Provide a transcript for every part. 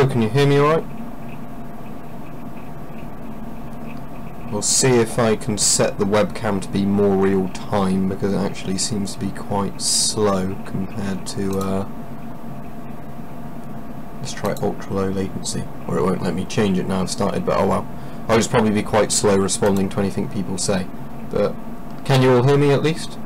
Hello, can you hear me alright? We'll see if I can set the webcam to be more real time, because it actually seems to be quite slow compared to let's try ultra low latency, or it won't let me change it now I've started, but oh well. I'll just probably be quite slow responding to anything people say. But can you all hear me at least?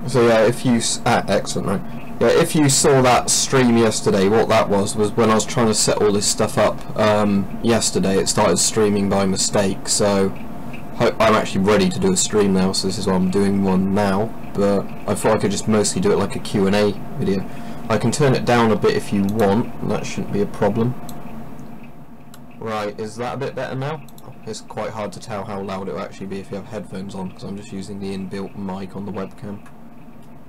So yeah, if you excellent, right? Yeah, if you saw that stream yesterday, what that was when I was trying to set all this stuff up yesterday, it started streaming by mistake. So I'm actually ready to do a stream now, so this is why I'm doing one now. But I thought I could just mostly do it like a Q&A video. I can turn it down a bit if you want, that shouldn't be a problem. Right, is that a bit better now? It's quite hard to tell how loud it will actually be if you have headphones on, because I'm just using the inbuilt mic on the webcam.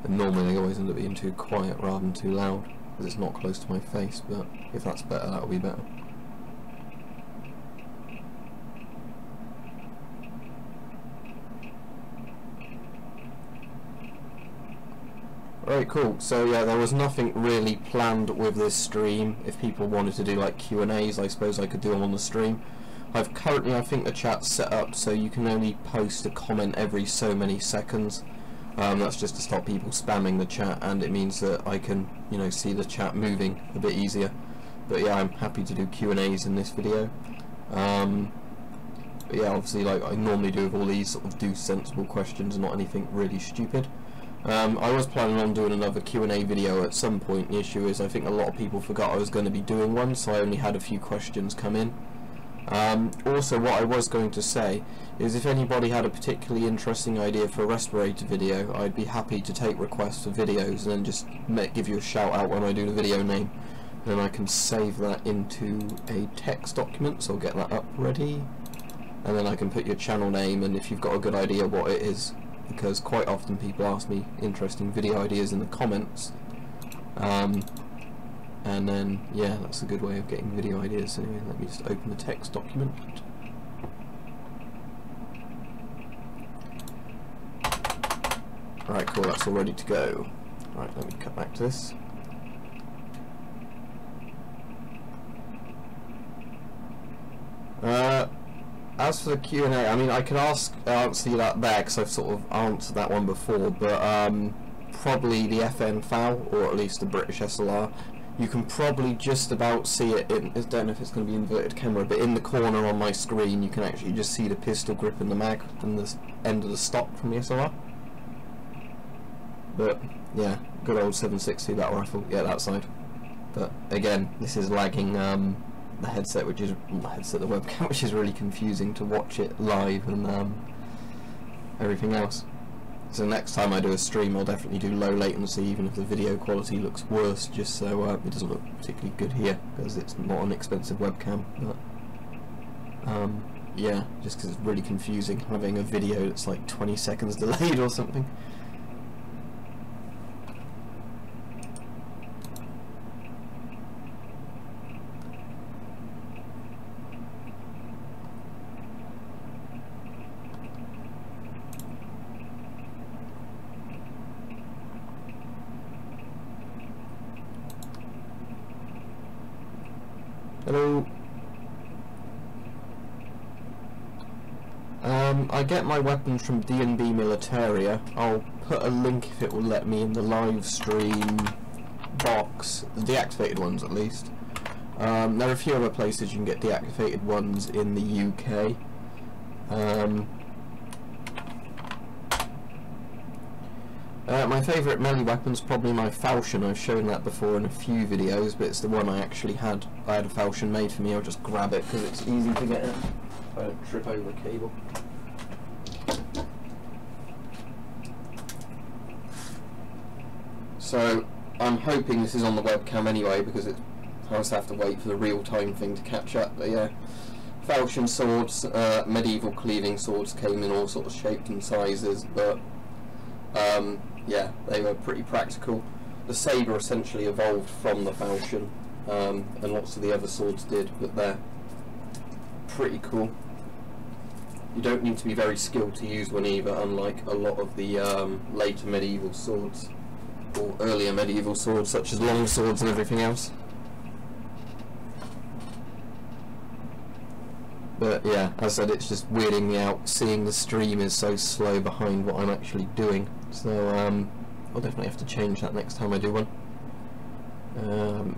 And normally they always end up being too quiet rather than too loud, because it's not close to my face, but if that's better, that'll be better. Right, cool. So yeah, there was nothing really planned with this stream. If people wanted to do like Q&As, I suppose I could do them on the stream. I've currently, I think the chat's set up so you can only post a comment every so many seconds. That's just to stop people spamming the chat, and it means that I can, you know, see the chat moving a bit easier. But yeah, I'm happy to do Q&As in this video. But yeah, obviously, like I normally do with all these, sort of do sensible questions and not anything really stupid. I was planning on doing another Q&A video at some point. The issue is I think a lot of people forgot I was going to be doing one, so I only had a few questions come in. Also, what I was going to say is if anybody had a particularly interesting idea for a respirator video, I'd be happy to take requests for videos and then just give you a shout out when I do the video name. Then I can save that into a text document, so I'll get that up ready. And then I can put your channel name and if you've got a good idea what it is, because quite often people ask me interesting video ideas in the comments. And then, yeah, that's a good way of getting video ideas. Anyway, let me just open the text document. Right, cool, that's all ready to go. Right, let me cut back to this. As for the Q&A, I mean, I can answer you that there, because I've sort of answered that one before, but probably the FN FAL, or at least the British SLR. You can probably just about see it in, I don't know if it's going to be inverted camera, but in the corner on my screen you can actually just see the pistol grip and the mag and the end of the stock from the SLR. But yeah, good old 760 battle rifle, yeah, that side. But again, this is lagging the headset, the webcam, which is really confusing to watch it live and everything else. So next time I do a stream I'll definitely do low latency, even if the video quality looks worse, just so it doesn't look particularly good here, because it's not an expensive webcam. But yeah, just because it's really confusing having a video that's like 20 seconds delayed or something. Hello. I get my weapons from D&B Militaria. I'll put a link if it will let me in the live stream box, the deactivated ones at least. There are a few other places you can get deactivated ones in the UK. My favourite melee weapon's probably my falchion. I've shown that before in a few videos, but it's the one I actually had. I had a falchion made for me. I'll just grab it because it's easy to get it. I don't trip over a cable. So I'm hoping this is on the webcam anyway, because I just have to wait for the real-time thing to catch up. But yeah, falchion swords, medieval cleaving swords came in all sorts of shapes and sizes, but yeah, they were pretty practical. The sabre essentially evolved from the falchion, and lots of the other swords did, but they're pretty cool. You don't need to be very skilled to use one either, unlike a lot of the later medieval swords, or earlier medieval swords, such as long swords and everything else. But yeah, as I said, it's just weirding me out. Seeing the stream is so slow behind what I'm actually doing. So I'll definitely have to change that next time I do one.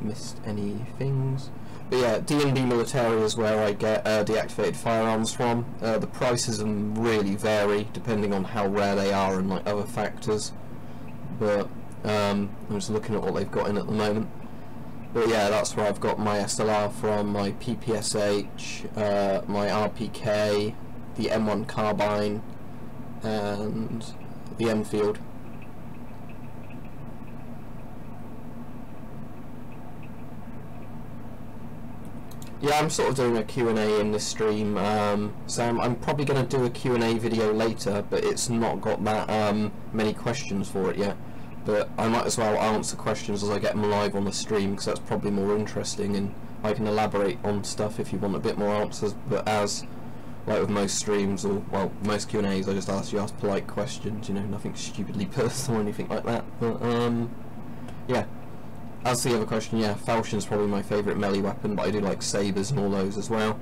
Missed any things? But yeah, D&D Military is where I get deactivated firearms from. The prices really vary depending on how rare they are and like other factors. But I'm just looking at what they've got in at the moment. But yeah, that's where I've got my SLR from, my PPSH, my RPK, the M1 carbine, and the Enfield. Yeah, I'm sort of doing a Q&A in this stream, so I'm probably going to do a Q&A video later, but it's not got that many questions for it yet. But I might as well answer questions as I get them live on the stream, because that's probably more interesting, and I can elaborate on stuff if you want a bit more answers. But as, like with most streams, or well, most Q&As, I just ask polite questions, you know, nothing stupidly personal or anything like that. But yeah. As the other question, yeah, falchion's probably my favourite melee weapon, but I do like sabres and all those as well.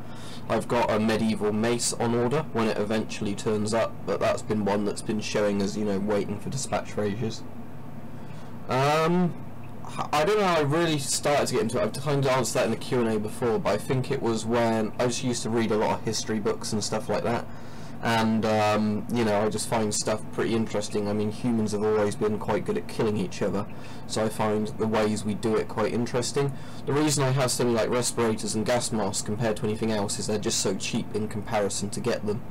I've got a medieval mace on order when it eventually turns up, but that's been one that's been showing as, you know, waiting for dispatch for ages. I don't know, I really started to get into it. I've kind of answered that in the Q&A before, but I think it was when I just used to read a lot of history books and stuff like that. And you know, I just find stuff pretty interesting. I mean, humans have always been quite good at killing each other, so I find the ways we do it quite interesting. The reason I have something like respirators and gas masks compared to anything else is they're just so cheap in comparison to get them.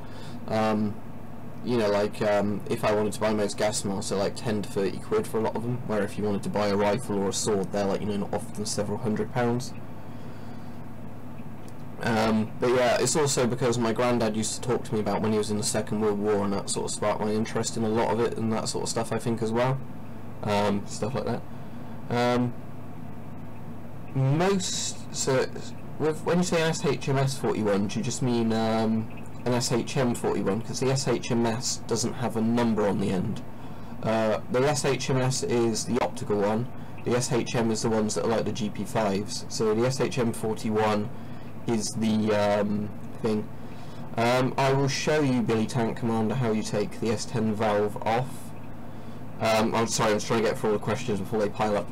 You know, like if I wanted to buy most gas masks, they're like 10 to 30 quid for a lot of them, where if you wanted to buy a rifle or a sword, they're like, you know, not often several £100s. But yeah, it's also because my granddad used to talk to me about when he was in the Second World War, and that sort of sparked my interest in a lot of it and that sort of stuff, I think, as well. Stuff like that. When you say an SHMS 41, do you just mean an SHM 41? Because the SHMS doesn't have a number on the end. The SHMS is the optical one. The SHM is the ones that are like the GP5s. So the SHM 41 is the thing. I will show you, Billy Tank Commander, how you take the S10 valve off. I'm sorry, I'm just trying to get through all the questions before they pile up.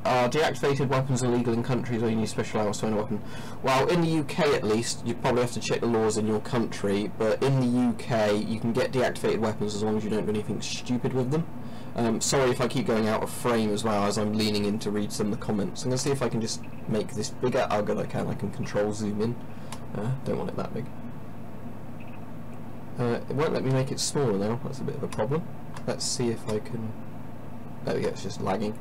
Are deactivated weapons illegal in countries where you need special hours to own a weapon? Well, in the UK at least, you'd probably have to check the laws in your country, but in the UK you can get deactivated weapons as long as you don't do anything stupid with them. Sorry if I keep going out of frame as well, as I'm leaning in to read some of the comments. I'm going to see if I can just make this bigger. Oh good, I can control zoom in. Don't want it that big. It won't let me make it smaller now, that's a bit of a problem. Let's see if I can... There we go, it's just lagging.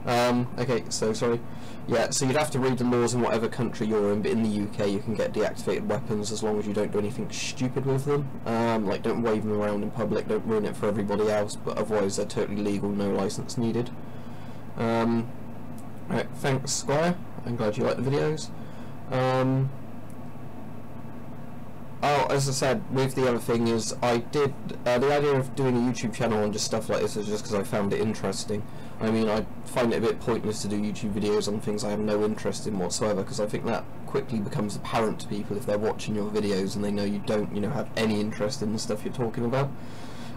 Okay, so sorry. Yeah, so you'd have to read the laws in whatever country you're in, but in the UK you can get deactivated weapons as long as you don't do anything stupid with them. Like don't wave them around in public, don't ruin it for everybody else, but otherwise they're totally legal, no license needed. Right, thanks Squire, I'm glad you like the videos. Oh, as I said, with the other thing is, I did, the idea of doing a YouTube channel and just stuff like this is just because I found it interesting. I mean, I find it a bit pointless to do YouTube videos on things I have no interest in whatsoever, because I think that quickly becomes apparent to people if they're watching your videos and they know you don't, you know, have any interest in the stuff you're talking about.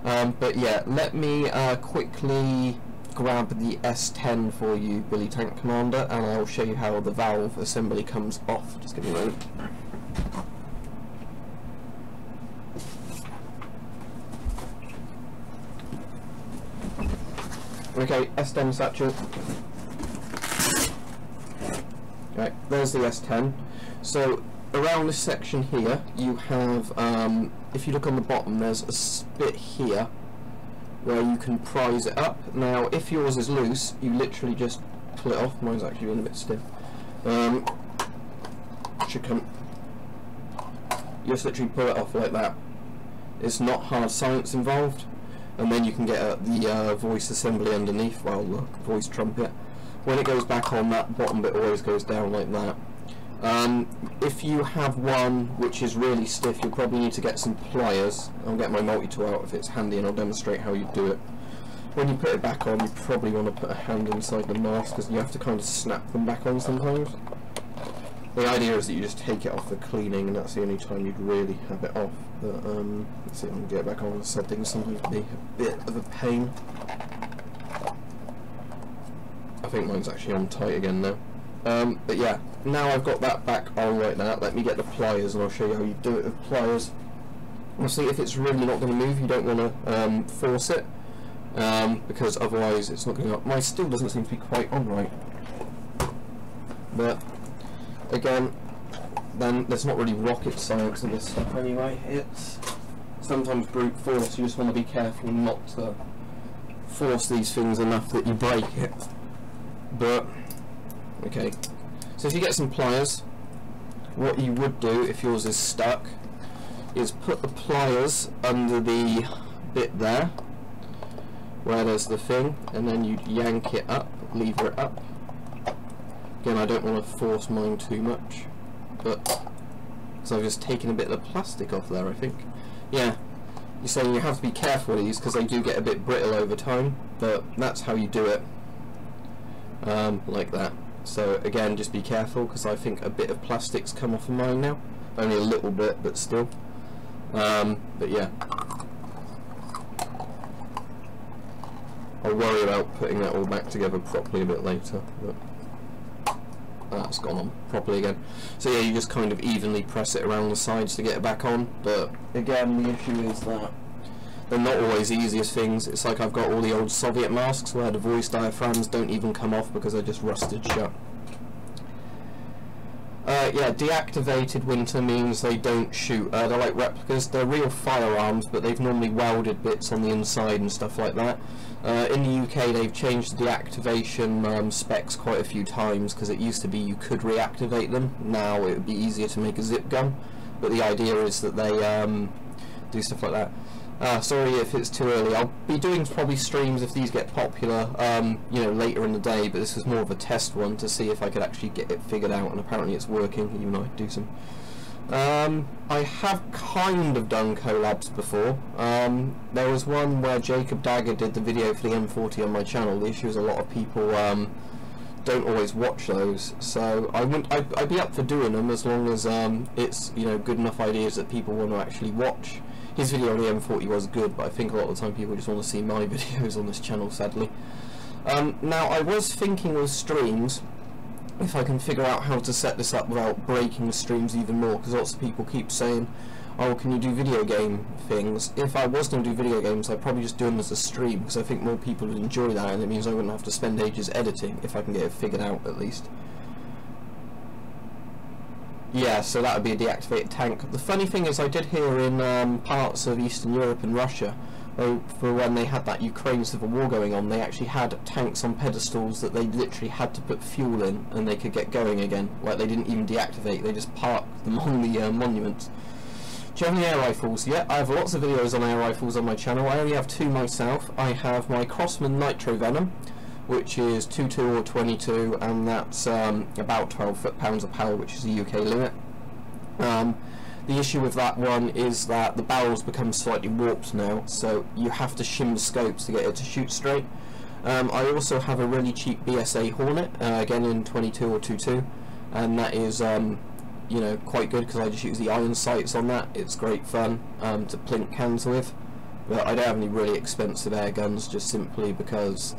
But yeah, let me quickly grab the S10 for you, Billy Tank Commander, and I'll show you how the valve assembly comes off. Just give me a moment. Okay, S10 satchel. Right, there's the S10. So around this section here, you have, if you look on the bottom, there's a bit here where you can prise it up. Now, if yours is loose, you literally just pull it off. Mine's actually been a bit stiff. Should come. You just literally pull it off like that. It's not hard science involved. And then you can get the voice assembly underneath, well, the voice trumpet. When it goes back on, that bottom bit always goes down like that. If you have one which is really stiff, you'll probably need to get some pliers. I'll get my multi-tool out if it's handy and I'll demonstrate how you do it. When you put it back on, you probably want to put a hand inside the mask because you have to kind of snap them back on sometimes. The idea is that you just take it off for cleaning, and that's the only time you'd really have it off. But let's see if I can get it back on. Said things sometimes be a bit of a pain. I think mine's actually on tight again now. But yeah, now I've got that back on like that. Let me get the pliers, and I'll show you how you do it with pliers. Obviously, if it's really not going to move, you don't want to force it, because otherwise it's not going to. Mine still doesn't seem to be quite on right. But again, then there's not really rocket science in this stuff anyway. It's sometimes brute force. You just want to be careful not to force these things enough that you break it. But okay, so if you get some pliers, what you would do if yours is stuck is put the pliers under the bit there where there's the thing, and then you yank it up, lever it up. Again, I don't want to force mine too much, but because I've just taken a bit of the plastic off there, I think. Yeah, you're saying you have to be careful with these because they do get a bit brittle over time, but that's how you do it, like that. So again, just be careful because I think a bit of plastic's come off of mine now, only a little bit, but still. But yeah, I'll worry about putting that all back together properly a bit later. But that's gone on properly again. So yeah, you just kind of evenly press it around the sides to get it back on. But again, the issue is that they're not always the easiest things. It's like I've got all the old Soviet masks where the voice diaphragms don't even come off because they're just rusted shut. Yeah, deactivated winter means they don't shoot. They're like replicas. They're real firearms, but they've normally welded bits on the inside and stuff like that. In the UK, they've changed the deactivation specs quite a few times because it used to be you could reactivate them. Now it would be easier to make a zip gun, but the idea is that they do stuff like that. Sorry if it's too early. I'll be doing probably streams if these get popular, you know, later in the day, but this was more of a test one to see if I could actually get it figured out, and apparently it's working, even though I do some. I have kind of done collabs before. There was one where Jacob Dagger did the video for the M40 on my channel. The issue is a lot of people don't always watch those, so I'd be up for doing them as long as it's, you know, good enough ideas that people want to actually watch. His video on the M40 was good, but I think a lot of the time people just want to see my videos on this channel, sadly. Now, I was thinking with streams, if I can figure out how to set this up without breaking the streams even more, because lots of people keep saying, oh, can you do video game things? If I was going to do video games, I'd probably just do them as a stream, because I think more people would enjoy that, and it means I wouldn't have to spend ages editing, if I can get it figured out at least. Yeah, so that would be a deactivated tank. The funny thing is I did hear in parts of Eastern Europe and Russia, for when they had that Ukraine civil war going on, they actually had tanks on pedestals that they literally had to put fuel in and they could get going again. Like, they didn't even deactivate, they just parked them on the monuments. Do you have any air rifles? Yeah, I have lots of videos on air rifles on my channel. I only have two myself. I have my Crossman Nitro Venom, which is 22 or 22, and that's about 12 foot-pounds of power, which is the UK limit. The issue with that one is that the barrels become slightly warped now, so you have to shim the scopes to get it to shoot straight. I also have a really cheap BSA Hornet, again in 22 or 22, and that is you know, quite good because I just use the iron sights on that. It's great fun to plink cans with. But I don't have any really expensive air guns, just simply because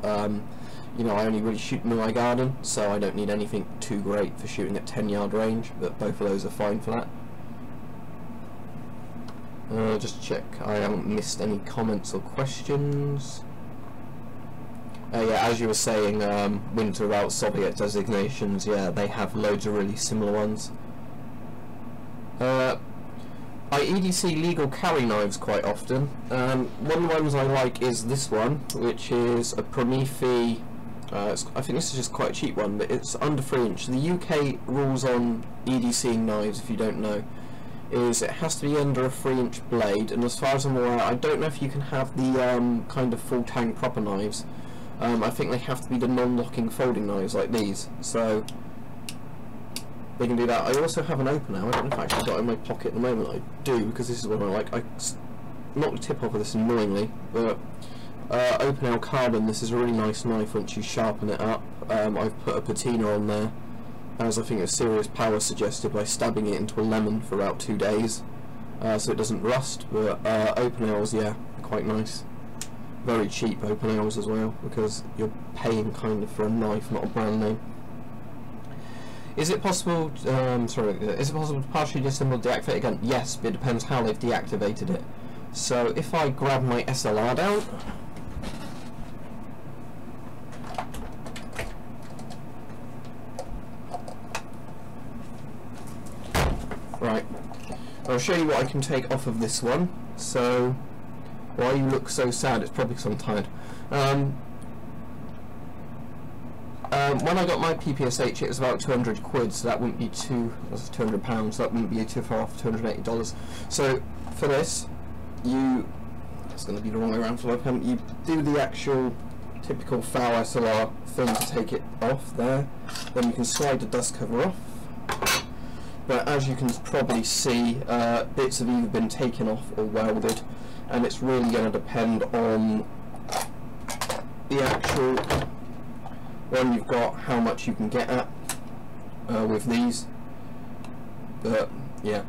you know, I only really shoot them in my garden, so I don't need anything too great for shooting at 10-yard range, but both of those are fine for that. Just check I haven't missed any comments or questions. Yeah, as you were saying, winter about Soviet designations, yeah, they have loads of really similar ones. I EDC legal carry knives quite often. One of the ones I like is this one, which is a Prometheus. I think this is just quite a cheap one, but it's under 3 inch. The UK rules on EDC knives, if you don't know, is it has to be under a 3 inch blade, and as far as I'm aware, I don't know if you can have the kind of full tang proper knives. I think they have to be the non-locking folding knives like these. So they can do that. I also have an opener. I don't know if I actually got it in my pocket at the moment. I do, because this is what I like. I knocked the tip off of this annoyingly, but Open L Carbon, this is a really nice knife once you sharpen it up. I've put a patina on there, as I think a serious power suggested, by stabbing it into a lemon for about 2 days, so it doesn't rust. But Open L's, yeah, quite nice. Very cheap Open L's as well, because you're paying kind of for a knife, not a brand name. Is it possible? Is it possible to partially disassemble, deactivate a gun? Yes, but it depends how they've deactivated it. So if I grab my SLR down, right, I'll show you what I can take off of this one. So, why you look so sad? It's probably because I'm tired. When I got my PPSH, it was about 200 quid, so that wouldn't be that's 200 pounds. That wouldn't be too far off, $280. So for this, it's going to be the wrong way around for my you do the actual typical foul SLR thing to take it off there. Then you can slide the dust cover off. But as you can probably see, bits have either been taken off or welded, and it's really going to depend on the actual one you've got, how much you can get at with these. But yeah,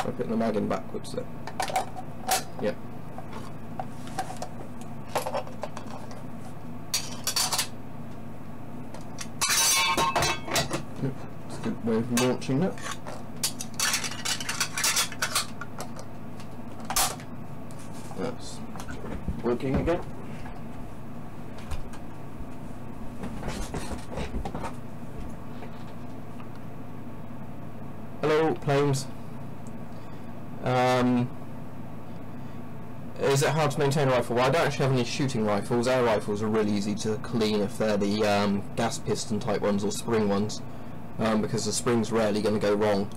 I'm putting the mag in backwards there. Yeah. That's a good way of launching that. That's working again. Hello, planes. Is it hard to maintain a rifle? Well, I don't actually have any shooting rifles. Air rifles are really easy to clean if they're the gas piston type ones or spring ones, because the spring's rarely going to go wrong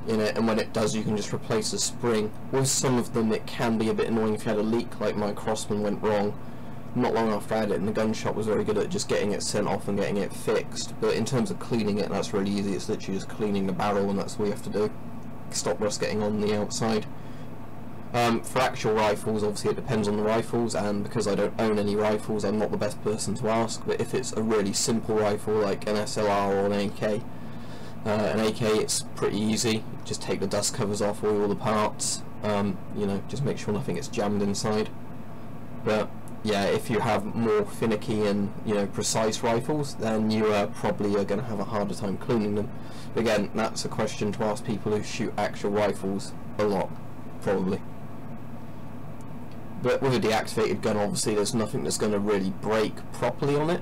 in it, and when it does, you can just replace the spring. With some of them, it can be a bit annoying if you had a leak, like my Crossman went wrong not long after I had it, and the gun shop was very good at just getting it sent off and getting it fixed. But in terms of cleaning it, that's really easy. It's literally just cleaning the barrel, and that's all you have to do. Stop rust getting on the outside. For actual rifles, obviously it depends on the rifles, and because I don't own any rifles, I'm not the best person to ask. But if it's a really simple rifle like an SLR or an AK, it's pretty easy. Just take the dust covers off, oil the parts, you know, just make sure nothing gets jammed inside. But yeah, if you have more finicky and, you know, precise rifles, then you probably are going to have a harder time cleaning them. But again, that's a question to ask people who shoot actual rifles a lot, probably. But with a deactivated gun, obviously there's nothing that's going to really break properly on it,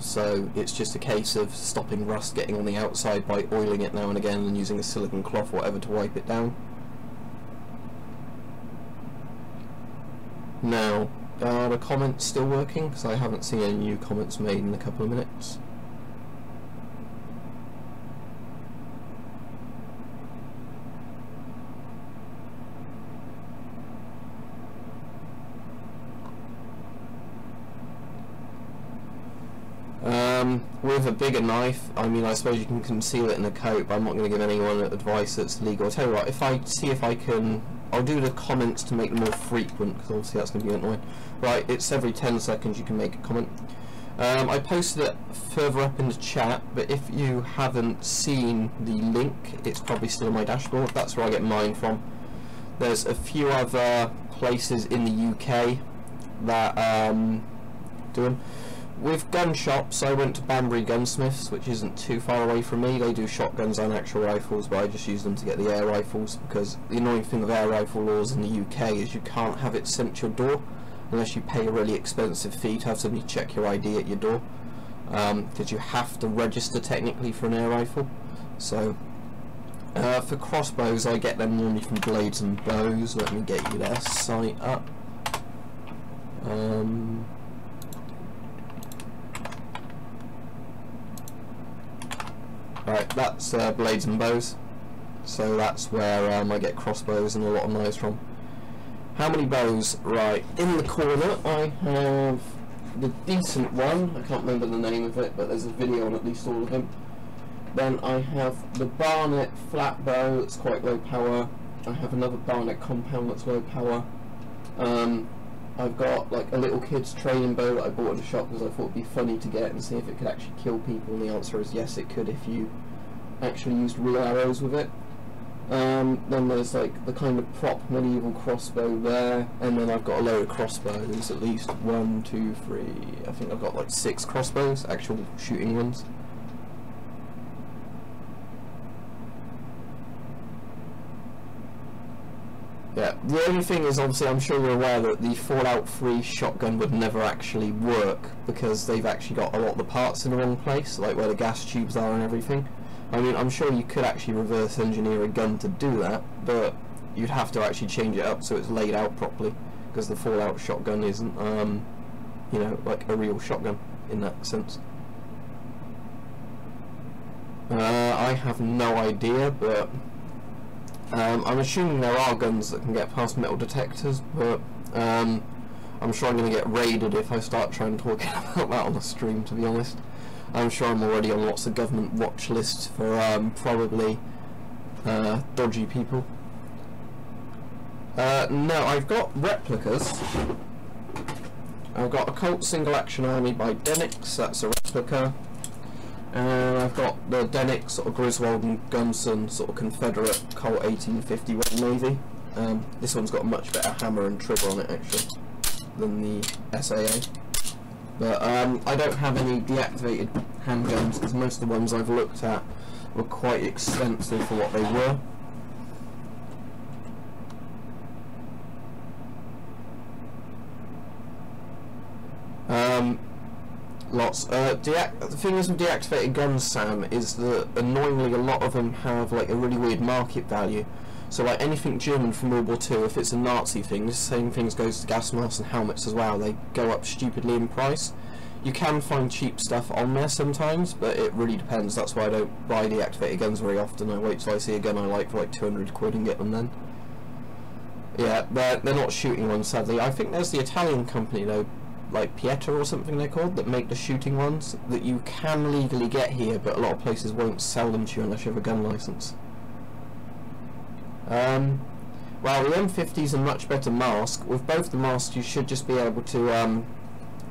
so it's just a case of stopping rust getting on the outside by oiling it now and again and using a silicone cloth or whatever to wipe it down. Now, are the comments still working? Because I haven't seen any new comments made in a couple of minutes. With a bigger knife, I mean, I suppose you can conceal it in a coat, but I'm not going to give anyone advice that's legal. I'll tell you what, if I see if I can, I'll do the comments to make them more frequent, because obviously that's going to be annoying. Right, it's every 10 seconds you can make a comment. I posted it further up in the chat, but if you haven't seen the link, it's probably still on my dashboard. That's where I get mine from. There's a few other places in the UK that doing. With gun shops, I went to Banbury Gunsmiths, which isn't too far away from me. They do shotguns and actual rifles, but I just use them to get the air rifles, because the annoying thing with air rifle laws in the UK is you can't have it sent to your door unless you pay a really expensive fee to have somebody check your ID at your door, because you have to register technically for an air rifle. So for crossbows, I get them normally from Blades and Bows. Let me get you their site up. Right, that's Blades and Bows, so that's where I get crossbows and a lot of knives from. How many bows? Right, in the corner I have the decent one, I can't remember the name of it, but there's a video on at least all of them. Then I have the Barnet flat bow that's quite low power. I have another Barnet compound that's low power. I've got like a little kid's training bow that I bought at the shop because I thought it'd be funny to get and see if it could actually kill people, and the answer is yes, it could if you actually used real arrows with it. Then there's like the kind of prop medieval crossbow there, and then I've got a load of crossbows, at least 1, 2, 3, I think I've got like 6 crossbows, actual shooting ones. Yeah, the only thing is, obviously, I'm sure you're aware that the Fallout 3 shotgun would never actually work because they've actually got a lot of the parts in the wrong place, like where the gas tubes are and everything. I mean, I'm sure you could actually reverse engineer a gun to do that, but you'd have to actually change it up so it's laid out properly, because the Fallout shotgun isn't, you know, like a real shotgun in that sense. I have no idea, but I'm assuming there are guns that can get past metal detectors, but I'm sure I'm going to get raided if I start trying to talk about that on the stream, to be honest. I'm sure I'm already on lots of government watch lists for probably dodgy people. No, I've got replicas. I've got a Colt Single Action Army by Denix, that's a replica. And I've got the Denix sort of Griswold and Gunson sort of Confederate Colt 1851 Navy. This one's got a much better hammer and trigger on it actually than the SAA. But I don't have any deactivated handguns because most of the ones I've looked at were quite expensive for what they were. Lots. The thing is with deactivated guns, Sam, is that annoyingly a lot of them have like a really weird market value. So like anything German from World War II, if it's a Nazi thing, the same thing goes to gas masks and helmets as well. They go up stupidly in price. You can find cheap stuff on there sometimes, but it really depends. That's why I don't buy deactivated guns very often. I wait till I see a gun I like for like 200 quid and get them then. Yeah, they're not shooting ones, sadly. I think there's the Italian company though, like Pietra or something they're called, that make the shooting ones that you can legally get here, but a lot of places won't sell them to you unless you have a gun license. Well, the M50 is a much better mask. With both the masks you should just be able to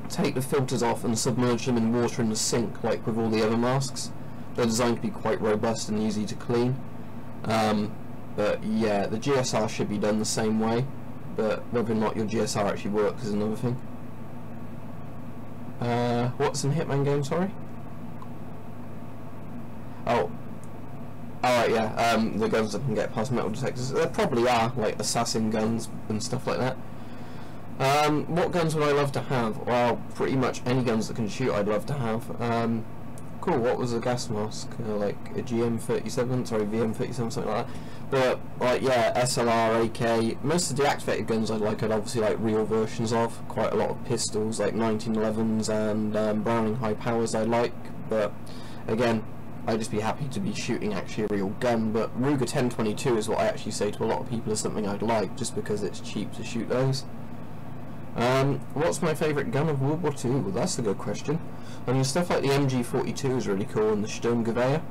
take the filters off and submerge them in water in the sink like with all the other masks. They're designed to be quite robust and easy to clean. But yeah, the GSR should be done the same way, but whether or not your GSR actually works is another thing. What's in Hitman game, sorry? Oh. Alright, yeah, the guns that can get past metal detectors. There probably are, like, assassin guns and stuff like that. What guns would I love to have? Well, pretty much any guns that can shoot I'd love to have. Cool, what was the gas mask? Like a GM37, sorry, VM37, something like that. But, like, yeah, SLR, AK, most of the deactivated guns I'd obviously like real versions of. Quite a lot of pistols, like 1911s and Browning high powers I like, but again, I'd just be happy to be shooting actually a real gun. But Ruger 1022 is what I actually say to a lot of people is something I'd like, just because it's cheap to shoot those. What's my favourite gun of World War II? Well, that's a good question. I mean, stuff like the MG42 is really cool, and the Sturmgewehr.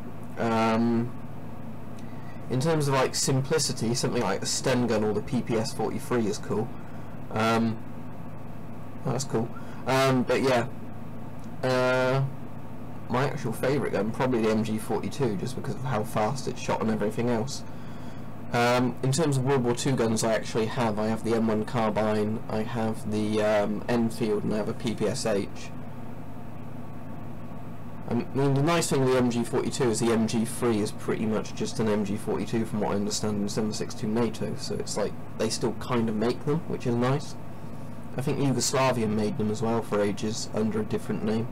In terms of like simplicity, something like the Sten gun or the PPS-43 is cool. That's cool. But yeah, my actual favourite gun, probably the MG42, just because of how fast it's shot and everything else. In terms of World War II guns, I have the M1 carbine, I have the Enfield, and I have a PPSH. I mean, the nice thing with the MG42 is the MG3 is pretty much just an MG42 from what I understand in 7.62 NATO, so it's like they still kind of make them, which is nice. I think Yugoslavia made them as well for ages under a different name.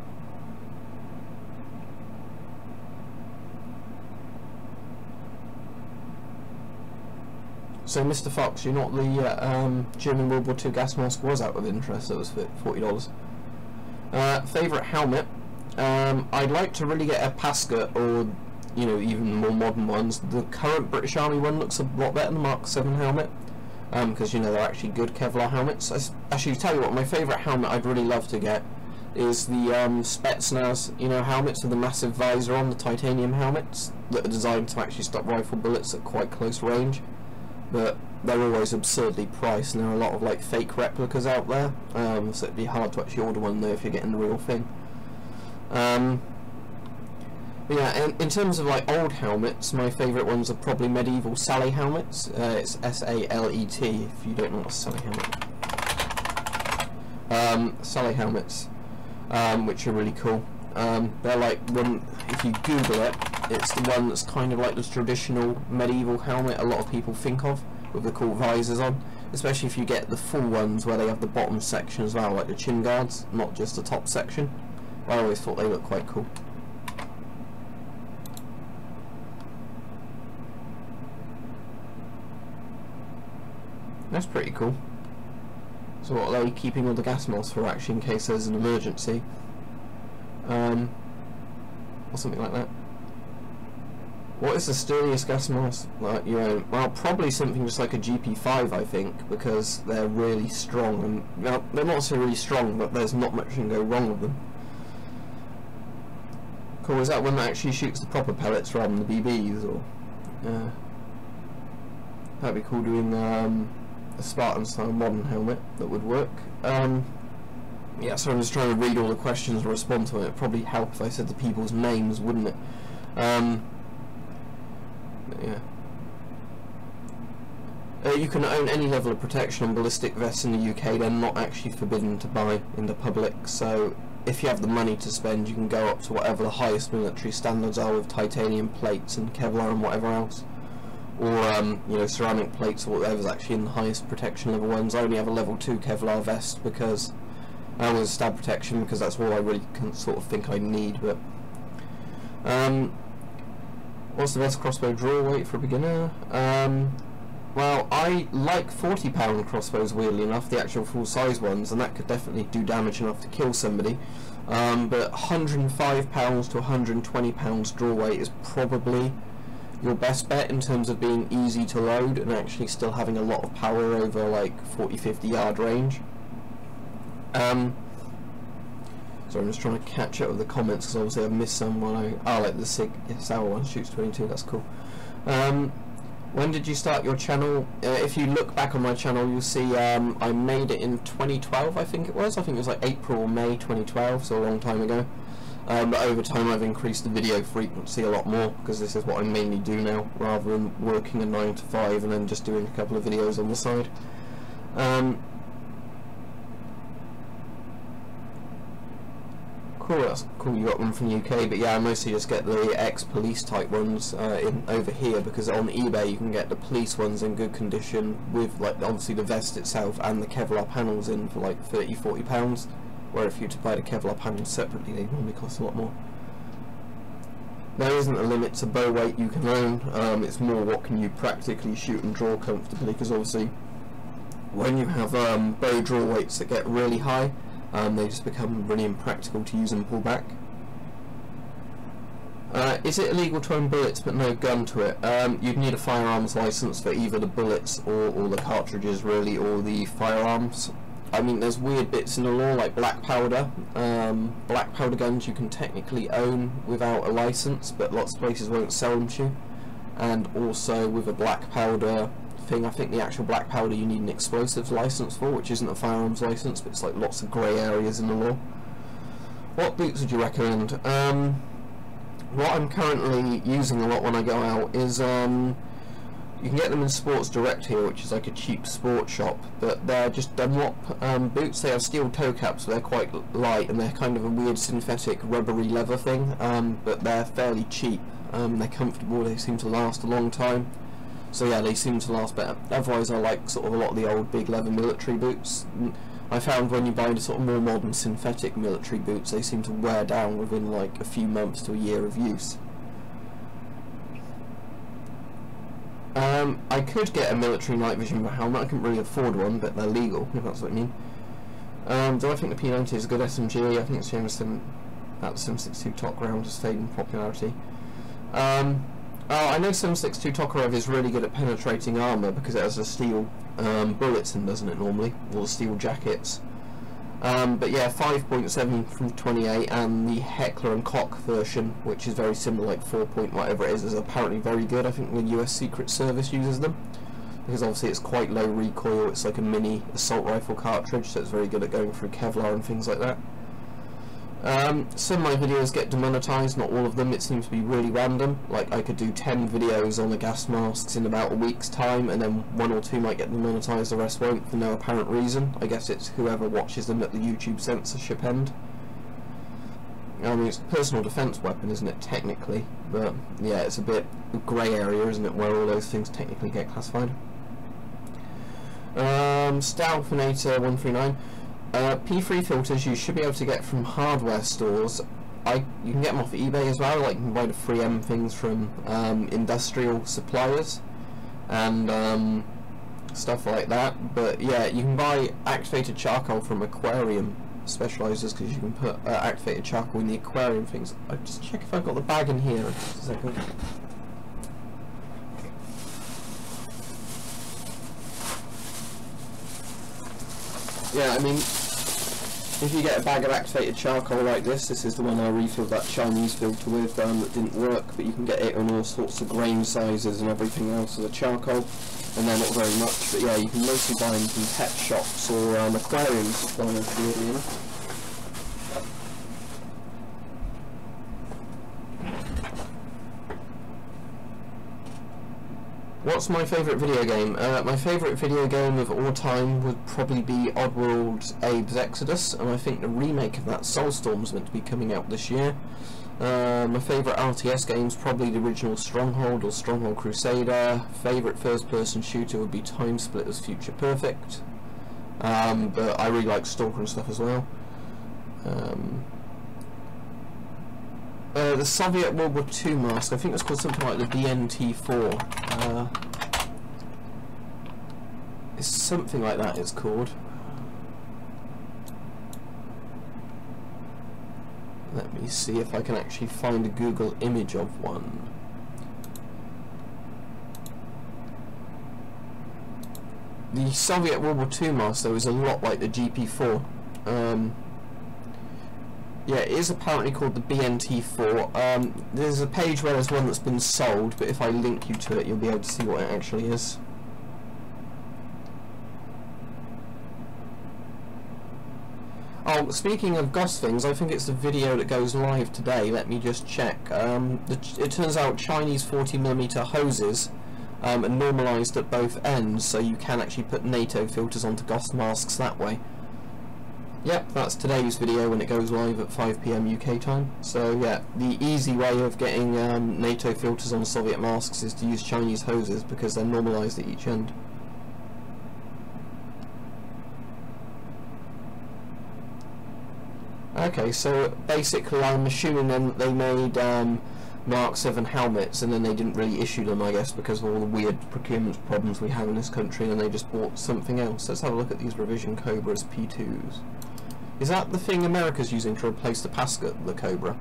So, Mr. Fox, you know what the German World War II gas mask was out of interest? It was for $40. Favourite helmet? I'd like to really get a Pasca, or, you know, even more modern ones. The current British Army one looks a lot better than the Mark 7 helmet, because, you know, they're actually good Kevlar helmets. Actually, tell you what, my favourite helmet I'd really love to get is the Spetsnaz, you know, helmets with the massive visor on, the titanium helmets that are designed to actually stop rifle bullets at quite close range. But they're always absurdly priced, and there are a lot of like fake replicas out there, so it'd be hard to actually order one though if you're getting the real thing. But yeah, in terms of like old helmets, my favourite ones are probably medieval Sally helmets. It's S-A-L-E-T if you don't know what a Sally helmet. Sally helmets, which are really cool. They're like one, if you Google it, it's the one that's kind of like the traditional medieval helmet a lot of people think of, with the cool visors on. Especially if you get the full ones where they have the bottom section as well, like the chin guards, not just the top section. I always thought they looked quite cool. That's pretty cool. So what are they keeping all the gas masks for, actually, in case there's an emergency? Or something like that. What is the sturdiest gas mask like you own? Well, probably something just like a GP5, I think, because they're really strong, and well, they're not so really strong, but there's not much can go wrong with them. Cool, is that one that actually shoots the proper pellets rather than the BBs, or? That'd be cool doing a Spartan style modern helmet that would work. Yeah, so I'm just trying to read all the questions and respond to it. It'd probably help if I said the people's names, wouldn't it? Yeah. You can own any level of protection on ballistic vests in the UK. They're not actually forbidden to buy in the public, so if you have the money to spend, you can go up to whatever the highest military standards are with titanium plates and Kevlar and whatever else. Or you know, ceramic plates or whatever's actually in the highest protection level ones. I only have a level 2 Kevlar vest because I was stab protection, because that's all I really can sort of think I need. But what's the best crossbow draw weight for a beginner? Well, I like 40-pound crossbows, weirdly enough, the actual full-size ones, and that could definitely do damage enough to kill somebody. But 105 pounds to 120 pounds draw weight is probably your best bet in terms of being easy to load and actually still having a lot of power over like 40-50 yard range. So I'm just trying to catch up with the comments, because obviously I've missed some when like the Sig Sauer one shoots 22, that's cool. When did you start your channel? If you look back on my channel, you'll see I made it in 2012, I think it was. I think it was like April or May 2012, so a long time ago. But over time I've increased the video frequency a lot more, because this is what I mainly do now, rather than working a 9 to 5 and then just doing a couple of videos on the side. Cool, that's cool you got one from the UK, but yeah, I mostly just get the ex-police type ones over here, because on eBay you can get the police ones in good condition with like obviously the vest itself and the Kevlar panels in for like £30–40, where if you were to buy the Kevlar panels separately they normally cost a lot more. There isn't a limit to bow weight you can own, it's more what can you practically shoot and draw comfortably, because obviously when you have bow draw weights that get really high, they just become really impractical to use and pull back. Is it illegal to own bullets but no gun to it? You'd need a firearms license for either the bullets or the cartridges really, or the firearms. I mean, there's weird bits in the law like black powder. Black powder guns you can technically own without a license, but lots of places won't sell them to you. And also with a black powder thing, I think the actual black powder you need an explosives license for, which isn't a firearms license, but it's like lots of grey areas in the law. What boots would you recommend? What I'm currently using a lot when I go out is you can get them in Sports Direct here, which is like a cheap sports shop, but they're just Dunlop boots. They have steel toe caps, so they're quite light, and they're kind of a weird synthetic rubbery leather thing, but they're fairly cheap. They're comfortable, they seem to last a long time. So yeah, they seem to last better. Otherwise I like sort of a lot of the old big leather military boots. I found when you buy the sort of more modern synthetic military boots, they seem to wear down within like a few months to a year of use. I could get a military night vision helmet. I couldn't really afford one, but they're legal, if that's what I mean. Do I think the P90 is a good SMG? I think it's famous about the 7.62 Tok round has faded in popularity. I know 7.62 Tokarev is really good at penetrating armour because it has the steel bullets in, doesn't it, normally? Or the steel jackets. But yeah, 5.7 from 28, and the Heckler and Koch version, which is very similar, like 4 point whatever it is apparently very good. I think the US Secret Service uses them, because obviously it's quite low recoil, it's like a mini assault rifle cartridge, so it's very good at going through Kevlar and things like that. Some of my videos get demonetized, not all of them. It seems to be really random. Like, I could do 10 videos on the gas masks in about a week's time, and then 1 or 2 might get demonetized, the rest won't, for no apparent reason. I guess it's whoever watches them at the YouTube censorship end. I mean, it's a personal defense weapon, isn't it, technically? But yeah, it's a bit grey area, isn't it, where all those things technically get classified. Stalfinator139. P3 filters you should be able to get from hardware stores. You can get them off eBay as well, like you can buy the 3M things from industrial suppliers and stuff like that. But yeah, you can buy activated charcoal from aquarium specializers, because you can put activated charcoal in the aquarium things. I'll just check if I've got the bag in here. Just a second. Yeah, I mean, if you get a bag of activated charcoal like this is the one I refilled that Chinese filter with that didn't work, but you can get it in all sorts of grain sizes and everything else of the charcoal, and they're not very much, but yeah, you can mostly buy them from pet shops or aquarium suppliers, weirdly enough. What's my favourite video game? My favourite video game of all time would probably be Oddworld's Abe's Exodus, and I think the remake of that, Soulstorm's meant to be coming out this year. My favourite RTS game's probably the original Stronghold or Stronghold Crusader. Favourite first-person shooter would be Time Splitter's Future Perfect, but I really like Stalker and stuff as well. The Soviet World War II mask, I think it's called something like the BNT4. It's something like that it's called. Let me see if I can actually find a Google image of one. The Soviet World War II mask, though, is a lot like the GP4. Yeah, it is apparently called the BNT4. There's a page where there's one that's been sold, but if I link you to it, you'll be able to see what it actually is. Oh, speaking of GOS things, I think it's the video that goes live today. Let me just check. It turns out Chinese 40mm hoses are normalised at both ends, so you can actually put NATO filters onto GOS masks that way. Yep, that's today's video when it goes live at 5 PM UK time. So yeah, the easy way of getting NATO filters on Soviet masks is to use Chinese hoses, because they're normalised at each end. Okay, so basically I'm assuming then that they made Mark 7 helmets, and then they didn't really issue them, I guess, because of all the weird procurement problems we have in this country, and they just bought something else. Let's have a look at these Revision Cobras P2s. Is that the thing America's using to replace the Pascut, the Cobra?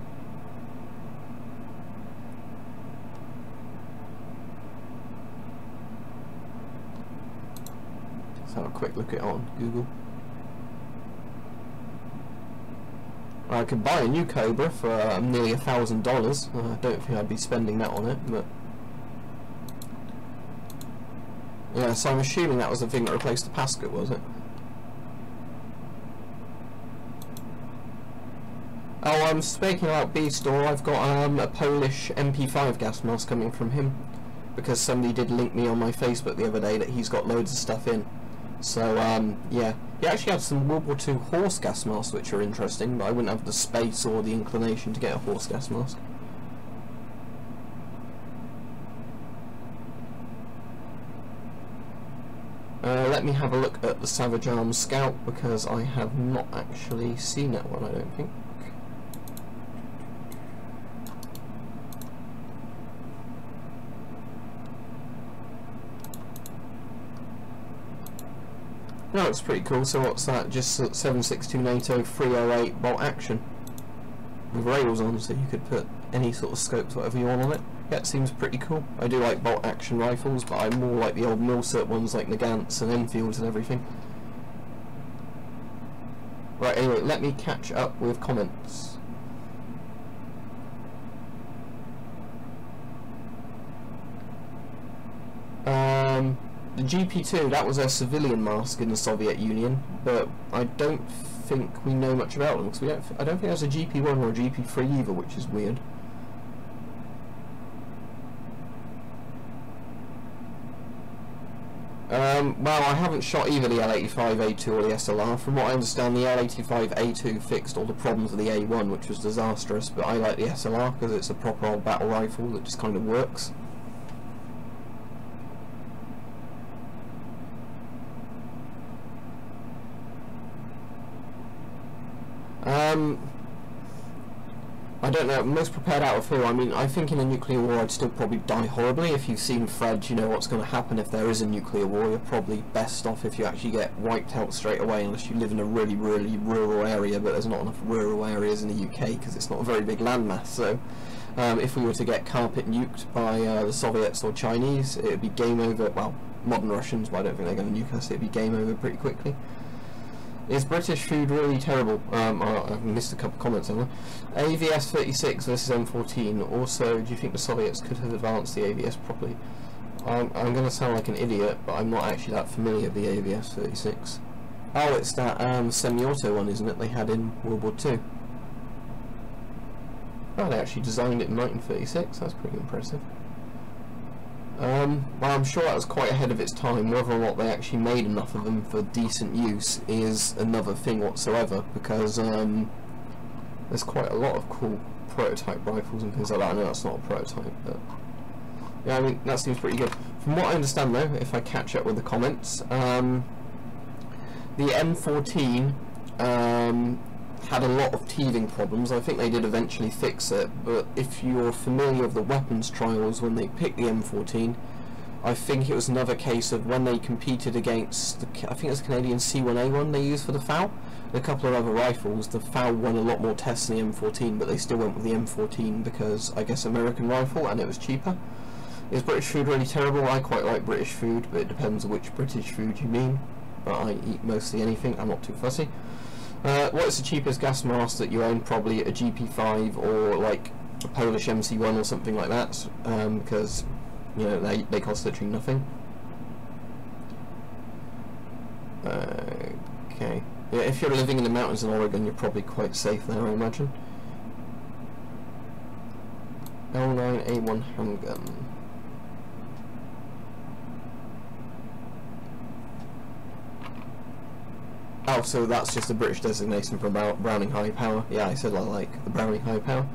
Let's have a quick look at it on Google. I could buy a new Cobra for nearly $1,000. I don't think I'd be spending that on it, but yeah. So I'm assuming that was the thing that replaced the Pascut, was it? Oh, I'm speaking about B-Store. I've got a Polish MP5 gas mask coming from him, because somebody did link me on my Facebook the other day that he's got loads of stuff in. So yeah, he actually had some World War II horse gas masks which are interesting, but I wouldn't have the space or the inclination to get a horse gas mask. Let me have a look at the Savage Arms Scout, because I have not actually seen that one, I don't think. No, it's pretty cool. So what's that? Just 762 NATO 308 bolt action with rails on, so you could put any sort of scopes, whatever you want on it. Yeah, it seems pretty cool. I do like bolt action rifles, but I more like the old Milcert ones like Nagants and Enfields and everything. Right, anyway, let me catch up with comments. The GP2, that was a civilian mask in the Soviet Union, but I don't think we know much about them, because I don't think there's a GP1 or a GP3 either, which is weird. Well, I haven't shot either the L85A2 or the SLR. From what I understand, the L85A2 fixed all the problems of the A1, which was disastrous, but I like the SLR because it's a proper old battle rifle that just kind of works. I don't know, most prepared out of who? I mean, I think in a nuclear war I'd still probably die horribly. If you've seen Fred, you know what's going to happen if there is a nuclear war. You're probably best off if you actually get wiped out straight away, unless you live in a really, really rural area, but there's not enough rural areas in the UK because it's not a very big landmass. So if we were to get carpet nuked by the Soviets or Chinese, it would be game over. Well, modern Russians, but I don't think they're going to nuke us. It would be game over pretty quickly. Is British food really terrible? I've missed a couple of comments on that. AVS 36 versus M14. Also, do you think the Soviets could have advanced the AVS properly? I'm going to sound like an idiot, but I'm not actually that familiar with the AVS 36. Oh, it's that semi-auto one, isn't it? They had in World War II. Oh, they actually designed it in 1936. That's pretty impressive. Well, I'm sure that was quite ahead of its time. Whether or not they actually made enough of them for decent use is another thing whatsoever, because there's quite a lot of cool prototype rifles and things like that. I know that's not a prototype, but yeah, I mean, that seems pretty good. From what I understand though, if I catch up with the comments, the M14 had a lot of teething problems. I think they did eventually fix it, but if you're familiar with the weapons trials when they picked the M14, I think it was another case of when they competed against I think it was the Canadian C1A1 they used for the FAL, and a couple of other rifles. The FAL won a lot more tests than the M14, but they still went with the M14 because, I guess, American rifle, and it was cheaper. Is British food really terrible? I quite like British food, but it depends on which British food you mean. But I eat mostly anything, I'm not too fussy. What is the cheapest gas mask that you own? Probably a GP5 or like a Polish MC1 or something like that, because you know they cost literally nothing. Okay, yeah, if you're living in the mountains in Oregon, you're probably quite safe there, I imagine. L9A1 handgun. Oh, so that's just a British designation for Browning High Power. Yeah, I said I like the Browning High Power.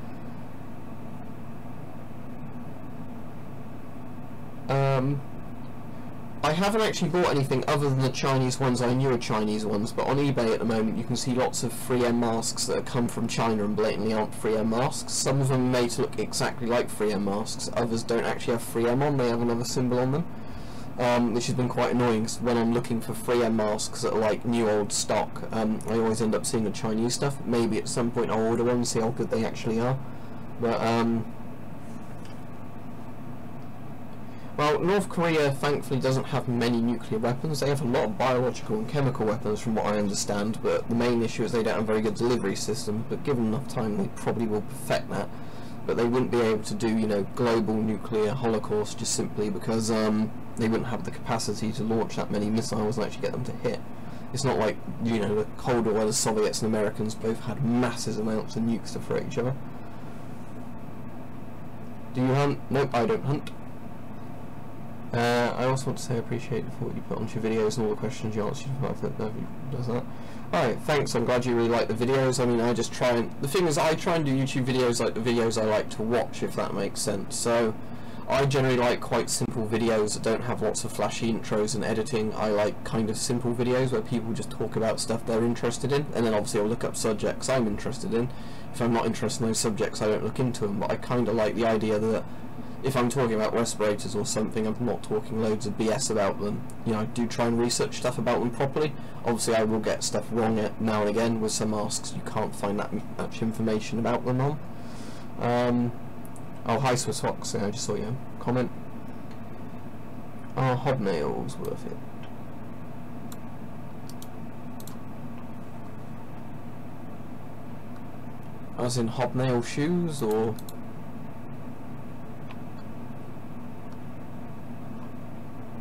I haven't actually bought anything other than the Chinese ones. I knew are Chinese ones, but on eBay at the moment you can see lots of 3M masks that have come from China and blatantly aren't 3M masks. Some of them are made to look exactly like 3M masks, others don't actually have 3M on, they have another symbol on them. Which has been quite annoying, because when I'm looking for 3M masks that are like new old stock, I always end up seeing the Chinese stuff. Maybe at some point I'll order one and see how good they actually are. But well, North Korea thankfully doesn't have many nuclear weapons. They have a lot of biological and chemical weapons from what I understand, but the main issue is they don't have very good delivery systems. But given enough time they probably will perfect that. But they wouldn't be able to do, you know, global nuclear holocaust just simply because they wouldn't have the capacity to launch that many missiles and actually get them to hit. It's not like, you know, the Cold War where the Soviets and Americans both had massive amounts of nukes to throw at each other. Do you hunt? Nope, I don't hunt. I also want to say I appreciate the thought you put onto your videos and all the questions you answered. I don't know who does that. Alright, thanks, I'm glad you really like the videos. I mean, I just try and... The thing is, I try and do YouTube videos like the videos I like to watch, if that makes sense. So, I generally like quite simple videos that don't have lots of flashy intros and editing. I like kind of simple videos where people just talk about stuff they're interested in, and then obviously I'll look up subjects I'm interested in. If I'm not interested in those subjects, I don't look into them, but I kind of like the idea that if I'm talking about respirators or something, I'm not talking loads of BS about them. You know, I do try and research stuff about them properly. Obviously, I will get stuff wrong now and again with some masks. You can't find that much information about them on. Oh, hi Swiss Fox. Yeah, I just saw your comment. Are hobnails worth it? As in hobnail shoes, or...